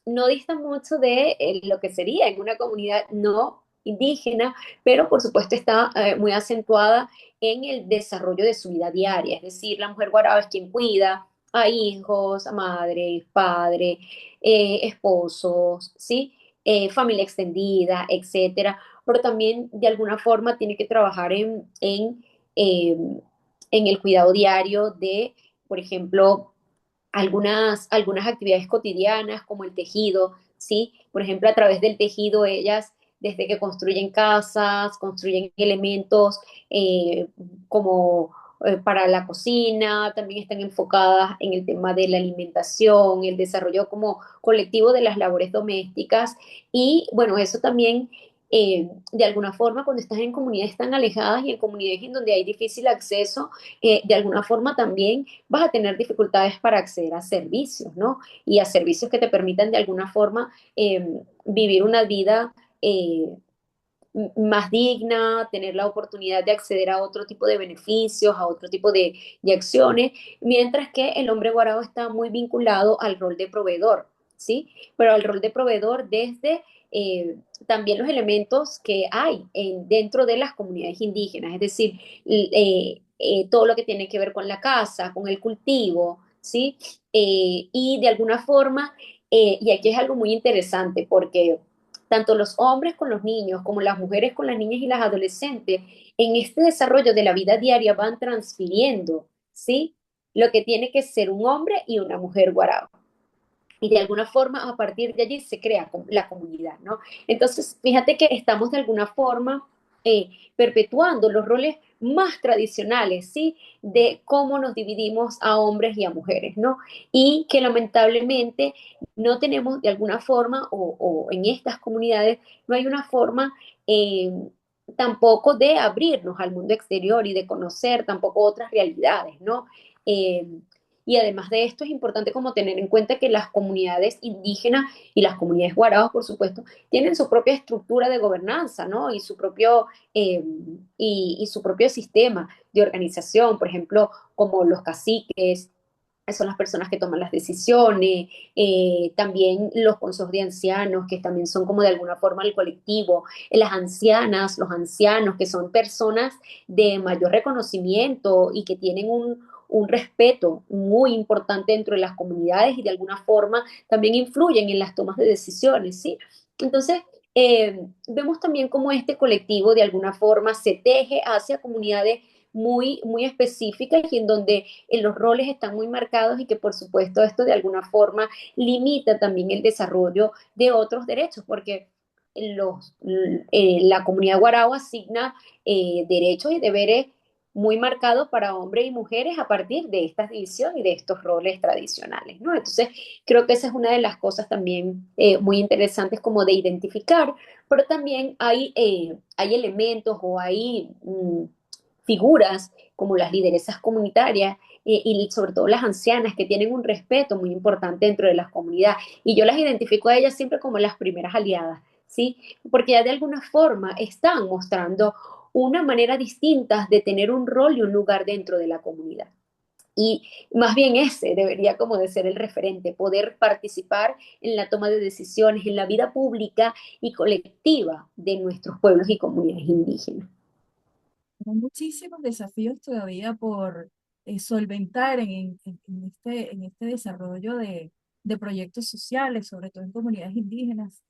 no dista mucho de lo que sería en una comunidad no indígena, pero por supuesto está muy acentuada en el desarrollo de su vida diaria. Es decir, la mujer guaraba es quien cuida a hijos, a madres, padres, esposos, ¿sí? Familia extendida, etcétera. Pero también de alguna forma tiene que trabajar eh, en el cuidado diario de, por ejemplo, algunas actividades cotidianas como el tejido, ¿sí? Por ejemplo, a través del tejido ellas, desde que construyen casas, construyen elementos eh, como para la cocina, también están enfocadas en el tema de la alimentación, el desarrollo como colectivo de las labores domésticas y bueno, eso también de alguna forma cuando estás en comunidades tan alejadas y en comunidades en donde hay difícil acceso, de alguna forma también vas a tener dificultades para acceder a servicios, ¿no? Y a servicios que te permitan de alguna forma vivir una vida más digna, tener la oportunidad de acceder a otro tipo de beneficios, a otro tipo de acciones, mientras que el hombre guarao está muy vinculado al rol de proveedor, ¿sí? Pero al rol de proveedor desde eh, también los elementos que hay dentro de las comunidades indígenas, es decir, todo lo que tiene que ver con la casa, con el cultivo, ¿sí? Y de alguna forma, y aquí es algo muy interesante porque tanto los hombres con los niños como las mujeres con las niñas y las adolescentes, en este desarrollo de la vida diaria van transfiriendo, ¿sí? Lo que tiene que ser un hombre y una mujer guarao. Y de alguna forma, a partir de allí se crea la comunidad, ¿no? Entonces, fíjate que estamos de alguna forma perpetuando los roles más tradicionales, ¿sí? De cómo nos dividimos a hombres y a mujeres, ¿no? Y que lamentablemente no tenemos de alguna forma, o en estas comunidades, no hay una forma eh, tampoco de abrirnos al mundo exterior y de conocer tampoco otras realidades, ¿no? Eh, y además de esto es importante como tener en cuenta que las comunidades indígenas y las comunidades guaraos, por supuesto, tienen su propia estructura de gobernanza, ¿no? Y su propio sistema de organización, por ejemplo, como los caciques, son las personas que toman las decisiones, también los consejos de ancianos, que también son como de alguna forma el colectivo, las ancianas, los ancianos, que son personas de mayor reconocimiento y que tienen un respeto muy importante dentro de las comunidades y de alguna forma también influyen en las tomas de decisiones, ¿sí? Entonces, vemos también cómo este colectivo de alguna forma se teje hacia comunidades muy específicas y en donde los roles están muy marcados y que por supuesto esto de alguna forma limita también el desarrollo de otros derechos, porque la comunidad guarao asigna derechos y deberes muy marcados para hombres y mujeres a partir de esta división y de estos roles tradicionales, ¿no? Entonces, creo que esa es una de las cosas también muy interesantes como de identificar, pero también hay elementos o hay figuras como las lideresas comunitarias y sobre todo las ancianas que tienen un respeto muy importante dentro de las comunidades. Y yo las identifico a ellas siempre como las primeras aliadas, ¿sí? Porque ya de alguna forma están mostrando una manera distinta de tener un rol y un lugar dentro de la comunidad. Y más bien ese debería como de ser el referente, poder participar en la toma de decisiones, en la vida pública y colectiva de nuestros pueblos y comunidades indígenas. Hay muchísimos desafíos todavía por solventar en este desarrollo de proyectos sociales, sobre todo en comunidades indígenas.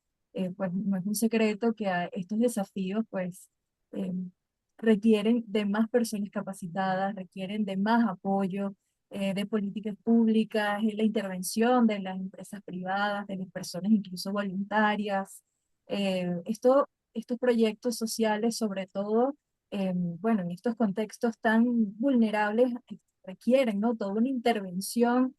Pues no es un secreto que estos desafíos pues eh, requieren de más personas capacitadas, requieren de más apoyo, de políticas públicas, la intervención de las empresas privadas, de las personas incluso voluntarias. Estos proyectos sociales, sobre todo, bueno, en estos contextos tan vulnerables requieren, ¿no? Toda una intervención,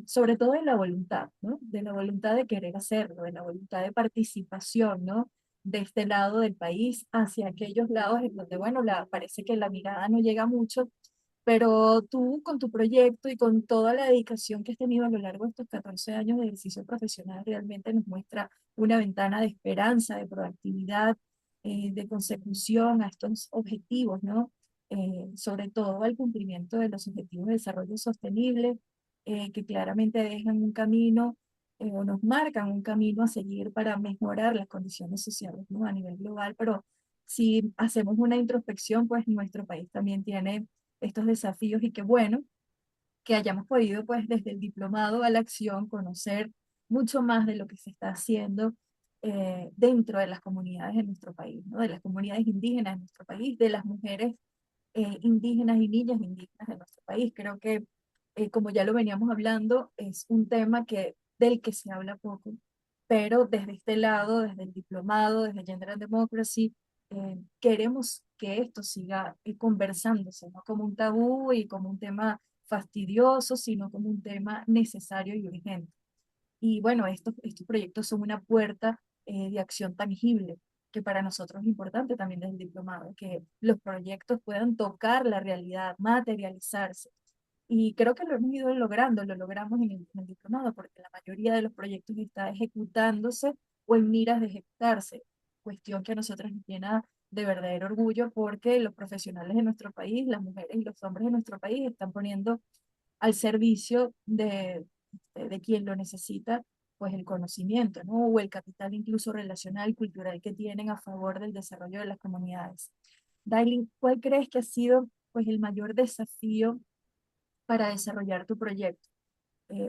sobre todo de la voluntad, ¿no? De la voluntad de querer hacerlo, de la voluntad de participación, ¿no? De este lado del país hacia aquellos lados en donde, bueno, parece que la mirada no llega mucho, pero tú con tu proyecto y con toda la dedicación que has tenido a lo largo de estos 14 años de ejercicio profesional realmente nos muestra una ventana de esperanza, de proactividad, de consecución a estos objetivos, ¿no? Sobre todo al cumplimiento de los objetivos de desarrollo sostenible, que claramente dejan un camino o nos marcan un camino a seguir para mejorar las condiciones sociales, ¿no? A nivel global, pero si hacemos una introspección, pues nuestro país también tiene estos desafíos y qué bueno que hayamos podido, pues, desde el diplomado a la acción, conocer mucho más de lo que se está haciendo dentro de las comunidades de nuestro país, ¿no? De las comunidades indígenas de nuestro país, de las mujeres indígenas y niñas indígenas de nuestro país. Creo que, como ya lo veníamos hablando, es un tema del que se habla poco, pero desde este lado, desde el diplomado, desde Gender and Democracy, queremos que esto siga conversándose, no como un tabú y como un tema fastidioso, sino como un tema necesario y urgente. Y bueno, estos proyectos son una puerta de acción tangible que para nosotros es importante también desde el diplomado, que los proyectos puedan tocar la realidad, materializarse. Y creo que lo hemos ido logrando, lo logramos en el diplomado, porque la mayoría de los proyectos está ejecutándose o en miras de ejecutarse, cuestión que a nosotros nos llena de verdadero orgullo porque los profesionales de nuestro país, las mujeres y los hombres de nuestro país están poniendo al servicio de quien lo necesita, pues el conocimiento, ¿no? O el capital incluso relacional, cultural que tienen a favor del desarrollo de las comunidades. Dailin, ¿cuál crees que ha sido pues el mayor desafío para desarrollar tu proyecto?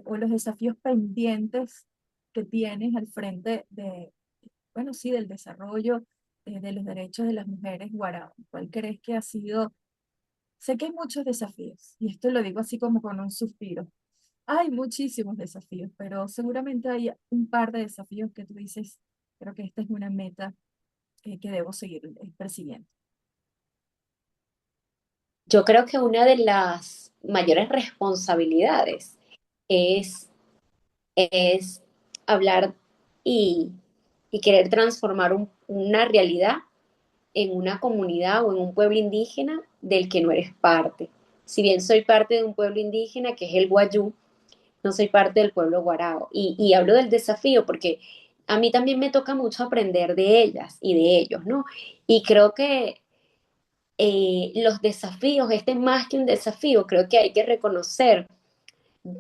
O los desafíos pendientes que tienes al frente de, bueno, sí, del desarrollo de los derechos de las mujeres guarao. ¿Cuál crees que ha sido? Sé que hay muchos desafíos, y esto lo digo así como con un suspiro. Hay muchísimos desafíos, pero seguramente hay un par de desafíos que tú dices, creo que esta es una meta que debo seguir persiguiendo. Yo creo que una de las mayores responsabilidades es, es hablar y, y querer transformar una realidad en una comunidad o en un pueblo indígena del que no eres parte. Si bien soy parte de un pueblo indígena que es el Guayú, no soy parte del pueblo Guarao. Y hablo del desafío porque a mí también me toca mucho aprender de ellas y de ellos, ¿no? Y creo que los desafíos, este más que un desafío, creo que hay que reconocer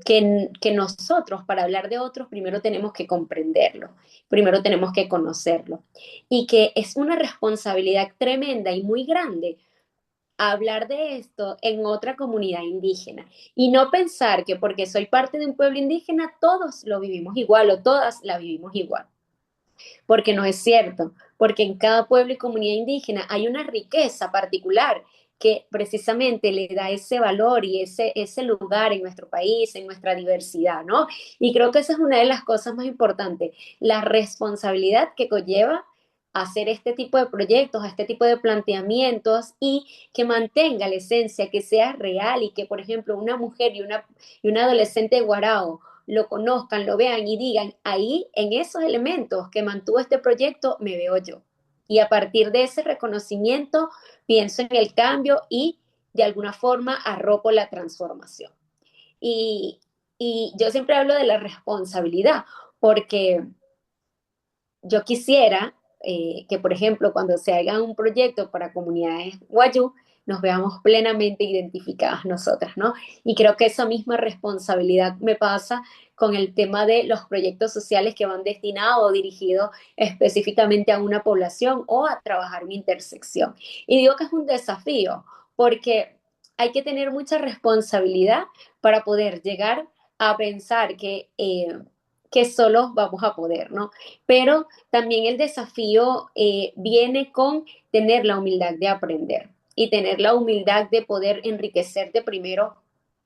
que nosotros, para hablar de otros, primero tenemos que comprenderlo, primero tenemos que conocerlo. Y que es una responsabilidad tremenda y muy grande hablar de esto en otra comunidad indígena y no pensar que porque soy parte de un pueblo indígena todos lo vivimos igual o todas la vivimos igual, porque no es cierto, porque en cada pueblo y comunidad indígena hay una riqueza particular que precisamente le da ese valor y ese lugar en nuestro país, en nuestra diversidad, ¿no? Y creo que esa es una de las cosas más importantes, la responsabilidad que conlleva hacer este tipo de proyectos, este tipo de planteamientos y que mantenga la esencia, que sea real y que, por ejemplo, una mujer y una adolescente de Guarao lo conozcan, lo vean y digan, ahí en esos elementos que mantuvo este proyecto me veo yo. Y a partir de ese reconocimiento pienso en el cambio y de alguna forma arropo la transformación. Y, y yo siempre hablo de la responsabilidad, porque yo quisiera que, por ejemplo, cuando se haga un proyecto para comunidades guayú, nos veamos plenamente identificadas nosotras, ¿no? Y creo que esa misma responsabilidad me pasa con el tema de los proyectos sociales que van destinados o dirigidos específicamente a una población o a trabajar en intersección. Y digo que es un desafío porque hay que tener mucha responsabilidad para poder llegar a pensar que solos vamos a poder, ¿no? Pero también el desafío viene con tener la humildad de aprender y tener la humildad de poder enriquecerte primero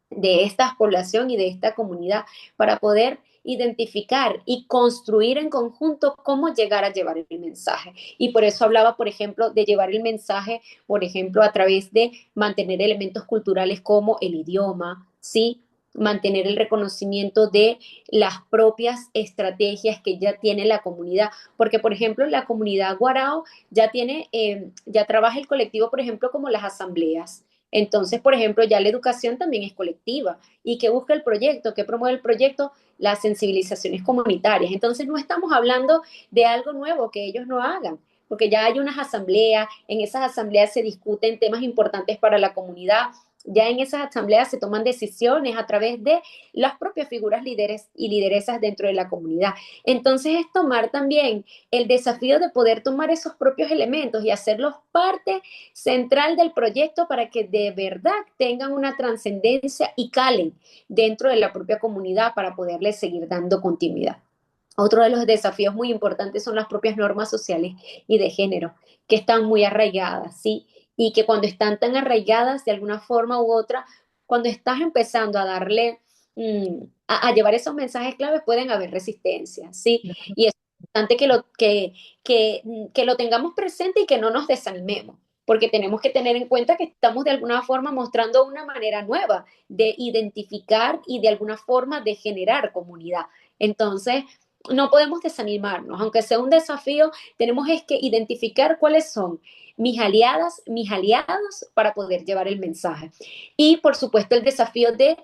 de esta población y de esta comunidad para poder identificar y construir en conjunto cómo llegar a llevar el mensaje. Y por eso hablaba, por ejemplo, de llevar el mensaje, por ejemplo, a través de mantener elementos culturales como el idioma, ¿sí? Mantener el reconocimiento de las propias estrategias que ya tiene la comunidad, porque por ejemplo la comunidad Guarao ya trabaja el colectivo, por ejemplo, como las asambleas. Entonces, por ejemplo, ya la educación también es colectiva. ¿Y qué busca el proyecto? ¿Qué promueve el proyecto? Las sensibilizaciones comunitarias. Entonces, no estamos hablando de algo nuevo que ellos no hagan, porque ya hay unas asambleas, en esas asambleas se discuten temas importantes para la comunidad, ya en esas asambleas se toman decisiones a través de las propias figuras líderes y lideresas dentro de la comunidad. Entonces, es tomar también el desafío de poder tomar esos propios elementos y hacerlos parte central del proyecto para que de verdad tengan una trascendencia y calen dentro de la propia comunidad para poderles seguir dando continuidad. Otro de los desafíos muy importantes son las propias normas sociales y de género, que están muy arraigadas, ¿sí? Y que cuando están tan arraigadas de alguna forma u otra, cuando estás empezando a darle, a llevar esos mensajes claves, pueden haber resistencia, ¿sí? Y es importante que lo tengamos presente y que no nos desanimemos, porque tenemos que tener en cuenta que estamos de alguna forma mostrando una manera nueva de identificar y de alguna forma de generar comunidad. Entonces, no podemos desanimarnos, aunque sea un desafío, tenemos es que identificar cuáles son mis aliadas, mis aliados para poder llevar el mensaje. Y por supuesto el desafío de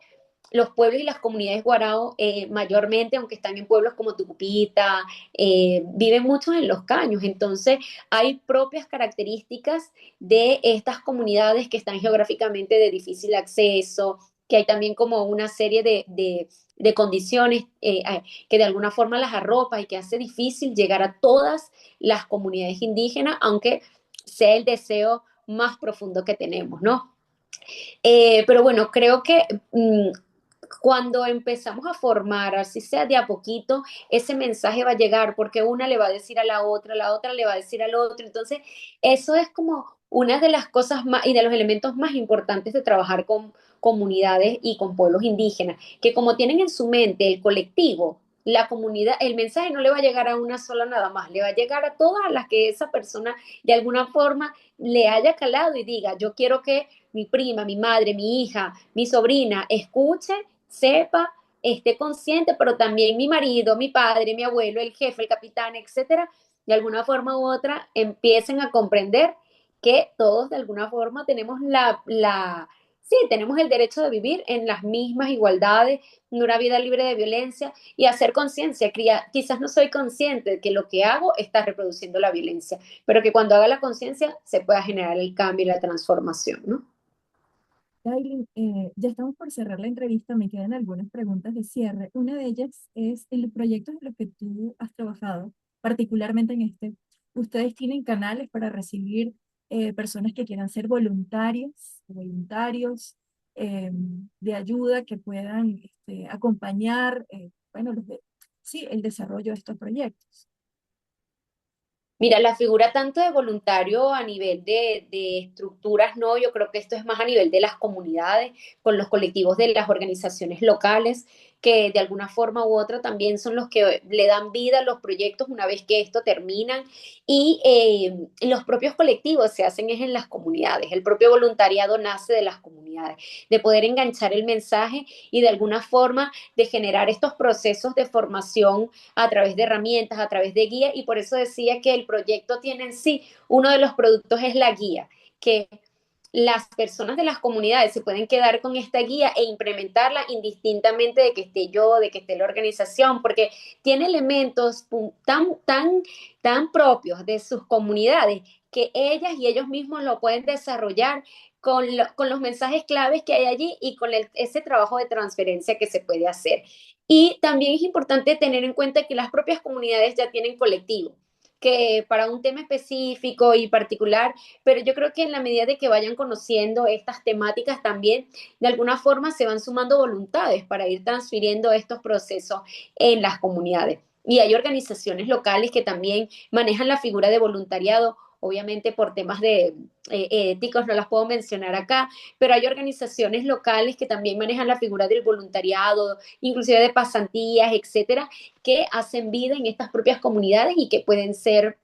los pueblos y las comunidades guarao, mayormente, aunque están en pueblos como Tucupita, viven muchos en los caños. Entonces, hay propias características de estas comunidades que están geográficamente de difícil acceso, que hay también como una serie de condiciones que de alguna forma las arropa y que hace difícil llegar a todas las comunidades indígenas, aunque sea el deseo más profundo que tenemos, ¿no? Pero bueno, creo que cuando empezamos a formar, así sea de a poquito, ese mensaje va a llegar porque una le va a decir a la otra le va a decir al otro. Entonces, eso es como una de las cosas más y de los elementos más importantes de trabajar con comunidades y con pueblos indígenas, que como tienen en su mente el colectivo, la comunidad, el mensaje no le va a llegar a una sola nada más, le va a llegar a todas las que esa persona de alguna forma le haya calado y diga, yo quiero que mi prima, mi madre, mi hija, mi sobrina escuche, sepa, esté consciente, pero también mi marido, mi padre, mi abuelo, el jefe, el capitán, etcétera, de alguna forma u otra empiecen a comprender que todos de alguna forma tenemos sí, tenemos el derecho de vivir en las mismas igualdades, en una vida libre de violencia y hacer conciencia. Quizás no soy consciente de que lo que hago está reproduciendo la violencia, pero que cuando haga la conciencia se pueda generar el cambio y la transformación, ¿no? Dailin, ya estamos por cerrar la entrevista, me quedan algunas preguntas de cierre. Una de ellas es en los proyectos en los que tú has trabajado, particularmente en este. ¿Ustedes tienen canales para recibir personas que quieran ser voluntarias, voluntarios de ayuda que puedan acompañar, bueno, sí, el desarrollo de estos proyectos? Mira, la figura tanto de voluntario a nivel de estructuras, no, yo creo que esto es más a nivel de las comunidades, con los colectivos de las organizaciones locales, que de alguna forma u otra también son los que le dan vida a los proyectos una vez que esto terminan. Y los propios colectivos se hacen es en las comunidades, el propio voluntariado nace de las comunidades, de poder enganchar el mensaje y de alguna forma de generar estos procesos de formación a través de herramientas, a través de guías, y por eso decía que el proyecto tiene en sí, uno de los productos es la guía, que las personas de las comunidades se pueden quedar con esta guía e implementarla indistintamente de que esté yo, de que esté la organización, porque tiene elementos tan propios de sus comunidades que ellas y ellos mismos lo pueden desarrollar con los mensajes claves que hay allí y con ese trabajo de transferencia que se puede hacer. Y también es importante tener en cuenta que las propias comunidades ya tienen colectivo, que para un tema específico y particular, pero yo creo que en la medida de que vayan conociendo estas temáticas también, de alguna forma se van sumando voluntades para ir transfiriendo estos procesos en las comunidades. Y hay organizaciones locales que también manejan la figura de voluntariado, obviamente por temas éticos no las puedo mencionar acá, pero hay organizaciones locales que también manejan la figura del voluntariado, inclusive de pasantías, etcétera, que hacen vida en estas propias comunidades y que pueden ser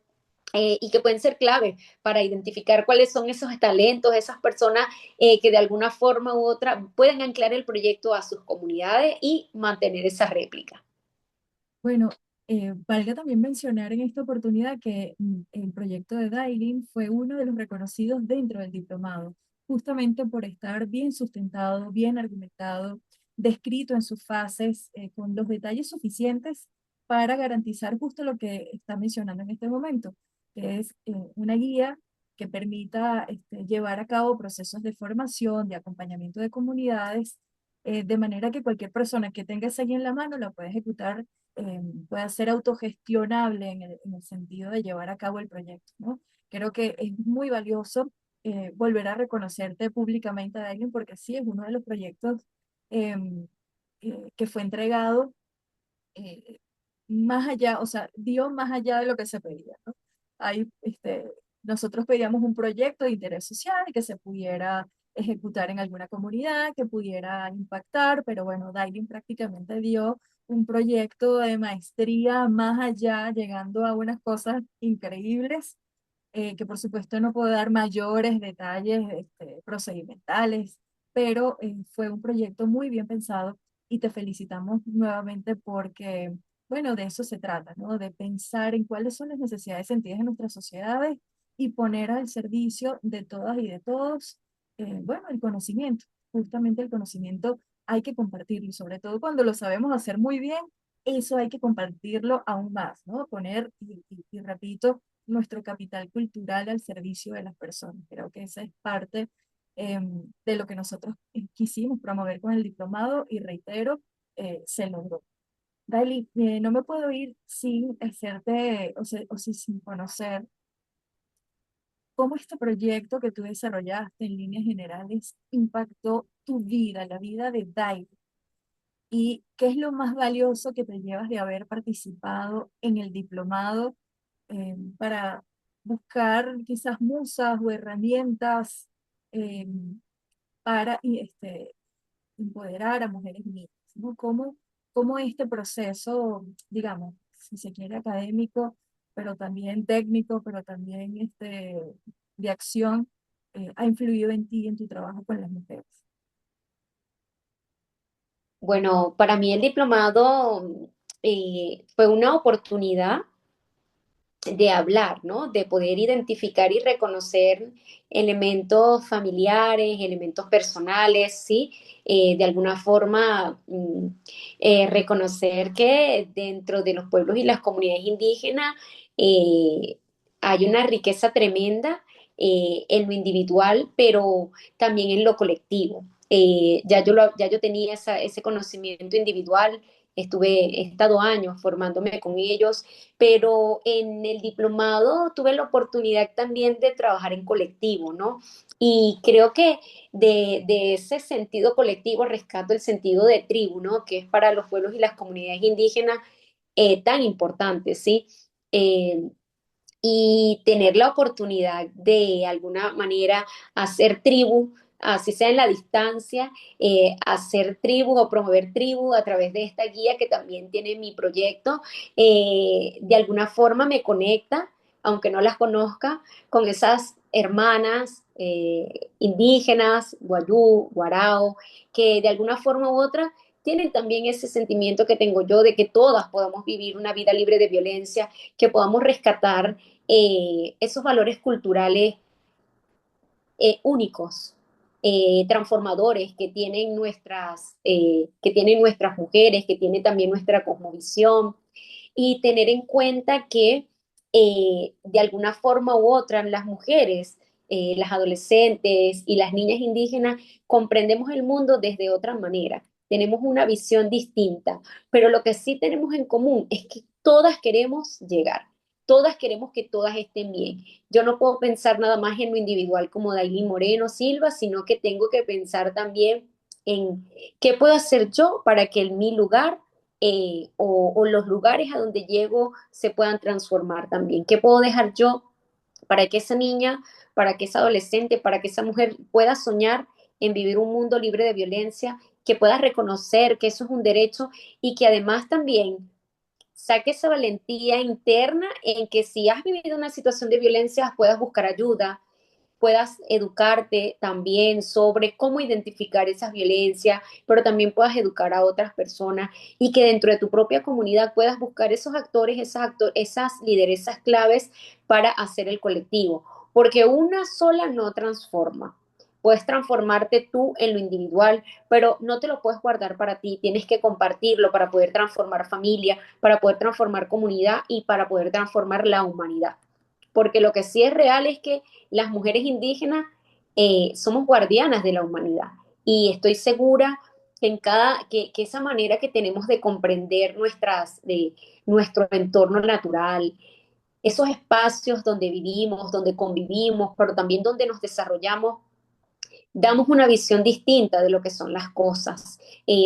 clave para identificar cuáles son esos talentos, esas personas que de alguna forma u otra pueden anclar el proyecto a sus comunidades y mantener esa réplica. Bueno, valga también mencionar en esta oportunidad que el proyecto de Dailin fue uno de los reconocidos dentro del diplomado, justamente por estar bien sustentado, bien argumentado, descrito en sus fases, con los detalles suficientes para garantizar justo lo que está mencionando en este momento, que es una guía que permita llevar a cabo procesos de formación, de acompañamiento de comunidades, de manera que cualquier persona que tenga esa guía en la mano la pueda ejecutar, pueda ser autogestionable en el sentido de llevar a cabo el proyecto, ¿no? Creo que es muy valioso volver a reconocerte públicamente a alguien porque sí, es uno de los proyectos que fue entregado eh, más allá, o sea, dio más allá de lo que se pedía, ¿no? Ahí, nosotros pedíamos un proyecto de interés social que se pudiera ejecutar en alguna comunidad, que pudiera impactar, pero bueno, Dailin prácticamente dio un proyecto de maestría más allá, llegando a unas cosas increíbles, que por supuesto no puedo dar mayores detalles procedimentales, pero fue un proyecto muy bien pensado y te felicitamos nuevamente porque, bueno, de eso se trata, ¿no? De pensar en cuáles son las necesidades sentidas en nuestras sociedades y poner al servicio de todas y de todos, bueno, el conocimiento. Justamente el conocimiento hay que compartirlo, y sobre todo cuando lo sabemos hacer muy bien, eso hay que compartirlo aún más, ¿no? Poner, y repito, nuestro capital cultural al servicio de las personas. Creo que esa es parte de lo que nosotros quisimos promover con el diplomado y reitero, se logró. Daily, no me puedo ir sin hacerte, sin conocer cómo este proyecto que tú desarrollaste en líneas generales impactó tu vida, la vida de Daily, y qué es lo más valioso que te llevas de haber participado en el diplomado para buscar quizás musas o herramientas eh, para empoderar a mujeres y niñas, ¿no? Cómo este proceso, digamos, si se quiere académico, pero también técnico, pero también de acción, ha influido en ti, en tu trabajo con las mujeres. Bueno, para mí el diplomado fue una oportunidad de hablar, ¿no? De poder identificar y reconocer elementos familiares, elementos personales, ¿sí? De alguna forma, reconocer que dentro de los pueblos y las comunidades indígenas hay una riqueza tremenda en lo individual, pero también en lo colectivo. Ya yo tenía ese conocimiento individual, he estado años formándome con ellos, pero en el diplomado tuve la oportunidad también de trabajar en colectivo, ¿no? Y creo que de ese sentido colectivo rescato el sentido de tribu, ¿no? Que es para los pueblos y las comunidades indígenas tan importante, ¿sí? Eh, y tener la oportunidad de alguna manera hacer tribu, así sea en la distancia, hacer tribu o promover tribu a través de esta guía que también tiene mi proyecto, de alguna forma me conecta, aunque no las conozca, con esas hermanas indígenas, guayú, guarao, que de alguna forma u otra tienen también ese sentimiento que tengo yo de que todas podamos vivir una vida libre de violencia, que podamos rescatar esos valores culturales únicos, transformadores que tienen nuestras mujeres, que tiene también nuestra cosmovisión, y tener en cuenta que de alguna forma u otra las mujeres, las adolescentes y las niñas indígenas comprendemos el mundo desde otra manera. Tenemos una visión distinta, pero lo que sí tenemos en común es que todas queremos llegar, todas queremos que todas estén bien. Yo no puedo pensar nada más en lo individual como Dailí Moreno Silva, sino que tengo que pensar también en qué puedo hacer yo para que en mi lugar o los lugares a donde llego se puedan transformar también. ¿Qué puedo dejar yo para que esa niña, para que esa adolescente, para que esa mujer pueda soñar en vivir un mundo libre de violencia, que pueda reconocer que eso es un derecho y que además también saque esa valentía interna en que si has vivido una situación de violencia puedas buscar ayuda, puedas educarte también sobre cómo identificar esas violencias, pero también puedas educar a otras personas y que dentro de tu propia comunidad puedas buscar esos actores, esas lideresas claves para hacer el colectivo, porque una sola no transforma. Puedes transformarte tú en lo individual, pero no te lo puedes guardar para ti, tienes que compartirlo para poder transformar familia, para poder transformar comunidad y para poder transformar la humanidad. Porque lo que sí es real es que las mujeres indígenas somos guardianas de la humanidad y estoy segura que, que esa manera que tenemos de comprender nuestro entorno natural, esos espacios donde vivimos, donde convivimos, pero también donde nos desarrollamos, damos una visión distinta de lo que son las cosas,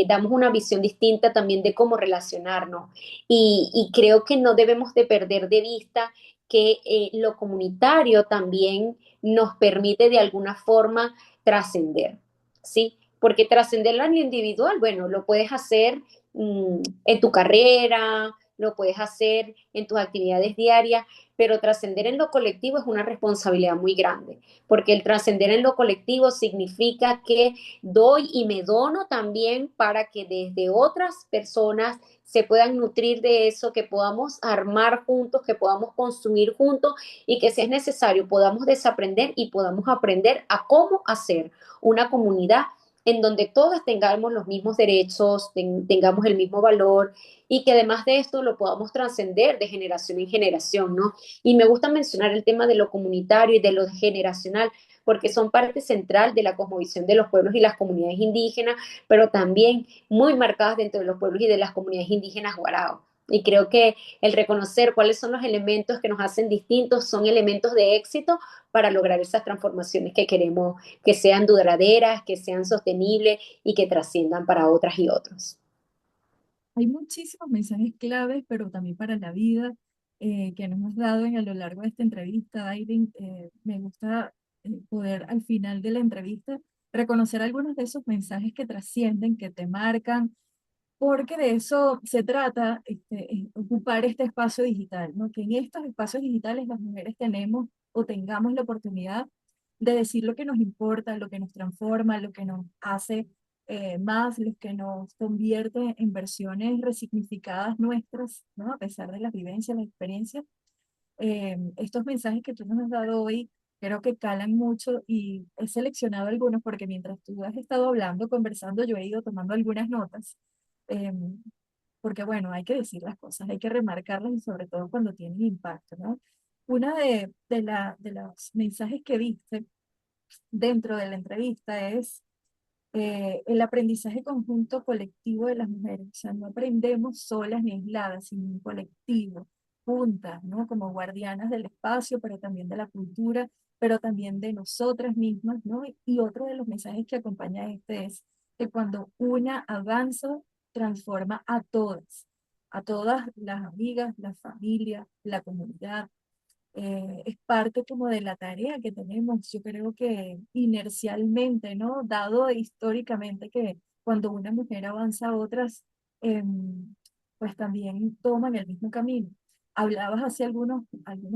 damos una visión distinta también de cómo relacionarnos y creo que no debemos de perder de vista que lo comunitario también nos permite de alguna forma trascender, ¿sí? Porque trascender a lo individual, bueno, lo puedes hacer en tu carrera, lo puedes hacer en tus actividades diarias, pero trascender en lo colectivo es una responsabilidad muy grande, porque el trascender en lo colectivo significa que doy y me dono también para que desde otras personas se puedan nutrir de eso, que podamos armar juntos, que podamos construir juntos y que si es necesario podamos desaprender y podamos aprender a cómo hacer una comunidad en donde todas tengamos los mismos derechos, tengamos el mismo valor y que además de esto lo podamos trascender de generación en generación, ¿no? Y me gusta mencionar el tema de lo comunitario y de lo generacional, porque son parte central de la cosmovisión de los pueblos y las comunidades indígenas, pero también muy marcadas dentro de los pueblos y de las comunidades indígenas guaraos. Y creo que el reconocer cuáles son los elementos que nos hacen distintos son elementos de éxito para lograr esas transformaciones que queremos que sean duraderas, que sean sostenibles y que trasciendan para otras y otros. Hay muchísimos mensajes claves, pero también para la vida, que nos has dado a lo largo de esta entrevista, Aileen. Me gusta poder al final de la entrevista reconocer algunos de esos mensajes que trascienden, que te marcan, porque de eso se trata, ocupar este espacio digital, ¿no? Que en estos espacios digitales las mujeres tenemos o tengamos la oportunidad de decir lo que nos importa, lo que nos transforma, lo que nos hace más, lo que nos convierte en versiones resignificadas nuestras, ¿no? A pesar de las vivencias, las experiencias. Estos mensajes que tú nos has dado hoy creo que calan mucho y he seleccionado algunos porque mientras tú has estado hablando, conversando, yo he ido tomando algunas notas. Porque bueno, hay que decir las cosas, hay que remarcarlas y sobre todo cuando tienen impacto, ¿no? Una de los mensajes que viste dentro de la entrevista es el aprendizaje conjunto colectivo de las mujeres. O sea, no aprendemos solas ni aisladas, sino en colectivo, juntas, ¿no? Como guardianas del espacio, pero también de la cultura, pero también de nosotras mismas, ¿no? Y otro de los mensajes que acompaña este es que cuando una avanza, transforma a todas las amigas, la familia, la comunidad. Es parte como de la tarea que tenemos, yo creo que inercialmente, ¿no? Dado históricamente que cuando una mujer avanza, otras, pues también toman el mismo camino. Hablabas hace algunos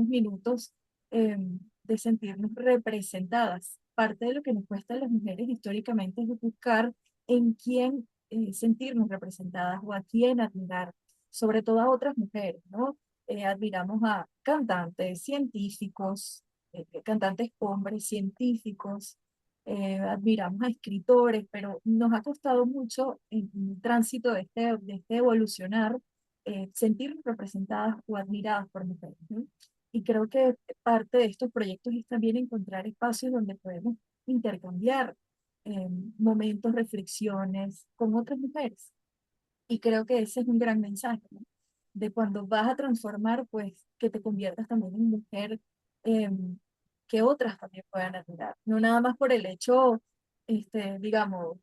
minutos de sentirnos representadas. Parte de lo que nos cuesta a las mujeres históricamente es buscar en quién sentirnos representadas o a quién admirar, sobre todo a otras mujeres, ¿no? Admiramos a cantantes, científicos, cantantes hombres, científicos, admiramos a escritores, pero nos ha costado mucho en el tránsito de este evolucionar, sentirnos representadas o admiradas por mujeres, ¿no? Y creo que parte de estos proyectos es también encontrar espacios donde podemos intercambiar momentos, reflexiones con otras mujeres. Y creo que ese es un gran mensaje, ¿no? De cuando vas a transformar, pues que te conviertas también en mujer eh, que otras también puedan admirar. No nada más por el hecho, digamos,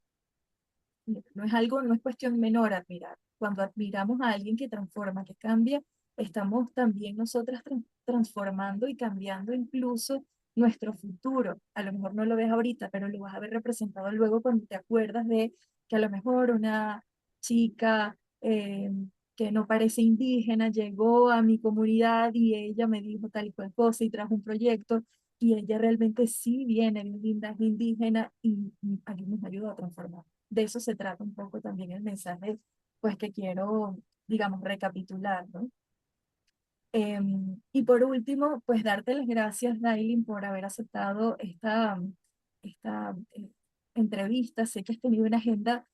no es algo, no es cuestión menor admirar. Cuando admiramos a alguien que transforma, que cambia, estamos también nosotras transformando y cambiando incluso nuestro futuro. A lo mejor no lo ves ahorita, pero lo vas a ver representado luego cuando te acuerdas de que a lo mejor una chica que no parece indígena llegó a mi comunidad y ella me dijo tal y cual cosa y trajo un proyecto y ella realmente sí viene bien linda, es indígena y alguien nos ayuda a transformar. De eso se trata un poco también el mensaje, pues que quiero, digamos, recapitular, ¿no? Y por último, pues darte las gracias, Dailin, por haber aceptado esta entrevista. Sé que has tenido una agenda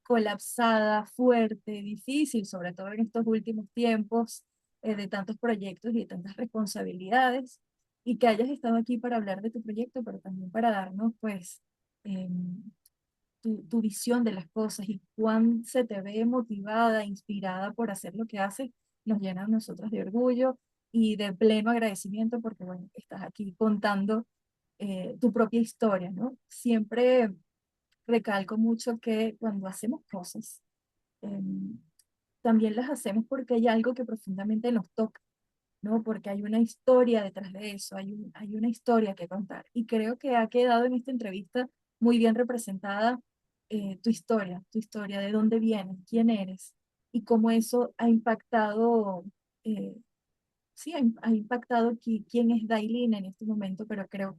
colapsada, fuerte, difícil, sobre todo en estos últimos tiempos, de tantos proyectos y de tantas responsabilidades, y que hayas estado aquí para hablar de tu proyecto, pero también para darnos, pues, em, tu visión de las cosas y cuán se te ve motivada, inspirada por hacer lo que haces, nos llena a nosotros de orgullo y de pleno agradecimiento porque, bueno, estás aquí contando tu propia historia, ¿no? Siempre recalco mucho que cuando hacemos cosas, eh, también las hacemos porque hay algo que profundamente nos toca, ¿no? Porque hay una historia detrás de eso, hay una historia que contar. Y creo que ha quedado en esta entrevista muy bien representada tu historia, de dónde vienes, quién eres y cómo eso ha impactado, sí, ha impactado quién es Dailin en este momento, pero creo,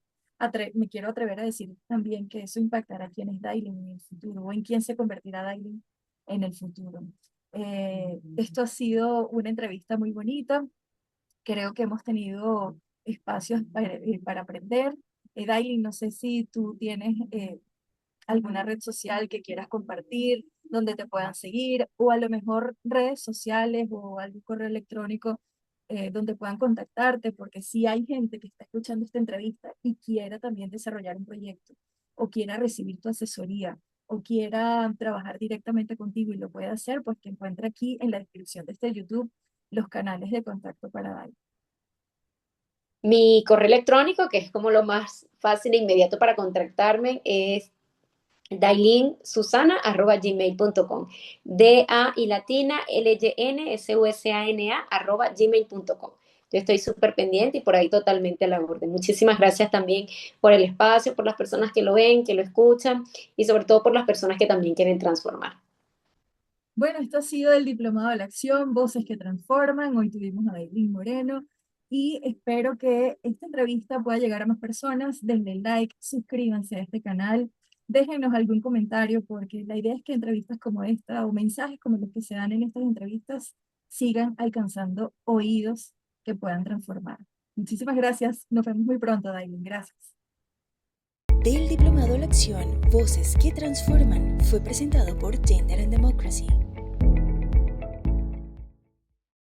me quiero atrever a decir también que eso impactará quién es Dailin en el futuro o en quién se convertirá Dailin en el futuro. Esto ha sido una entrevista muy bonita. Creo que hemos tenido espacios para aprender. Dailin, no sé si tú tienes alguna red social que quieras compartir, donde te puedan seguir, o a lo mejor redes sociales o algún correo electrónico donde puedan contactarte, porque si hay gente que está escuchando esta entrevista y quiera también desarrollar un proyecto, o quiera recibir tu asesoría, o quiera trabajar directamente contigo y lo puede hacer, pues que encuentre aquí en la descripción de este YouTube los canales de contacto para dar. Mi correo electrónico, que es como lo más fácil e inmediato para contactarme, es dailinsusana@gmail.com. D-A y latina LYNSUSANA@gmail.com. Yo estoy súper pendiente y por ahí totalmente a la orden. Muchísimas gracias también por el espacio, por las personas que lo ven, que lo escuchan y sobre todo por las personas que también quieren transformar. Bueno, esto ha sido el Diplomado de la Acción, Voces que Transforman. Hoy tuvimos a Dailin Moreno y espero que esta entrevista pueda llegar a más personas. Denle like, suscríbanse a este canal, déjenos algún comentario porque la idea es que entrevistas como esta o mensajes como los que se dan en estas entrevistas sigan alcanzando oídos que puedan transformar. Muchísimas gracias. Nos vemos muy pronto, Dailin. Gracias. Del Diplomado a la Acción, Voces que Transforman, fue presentado por Gender and Democracy.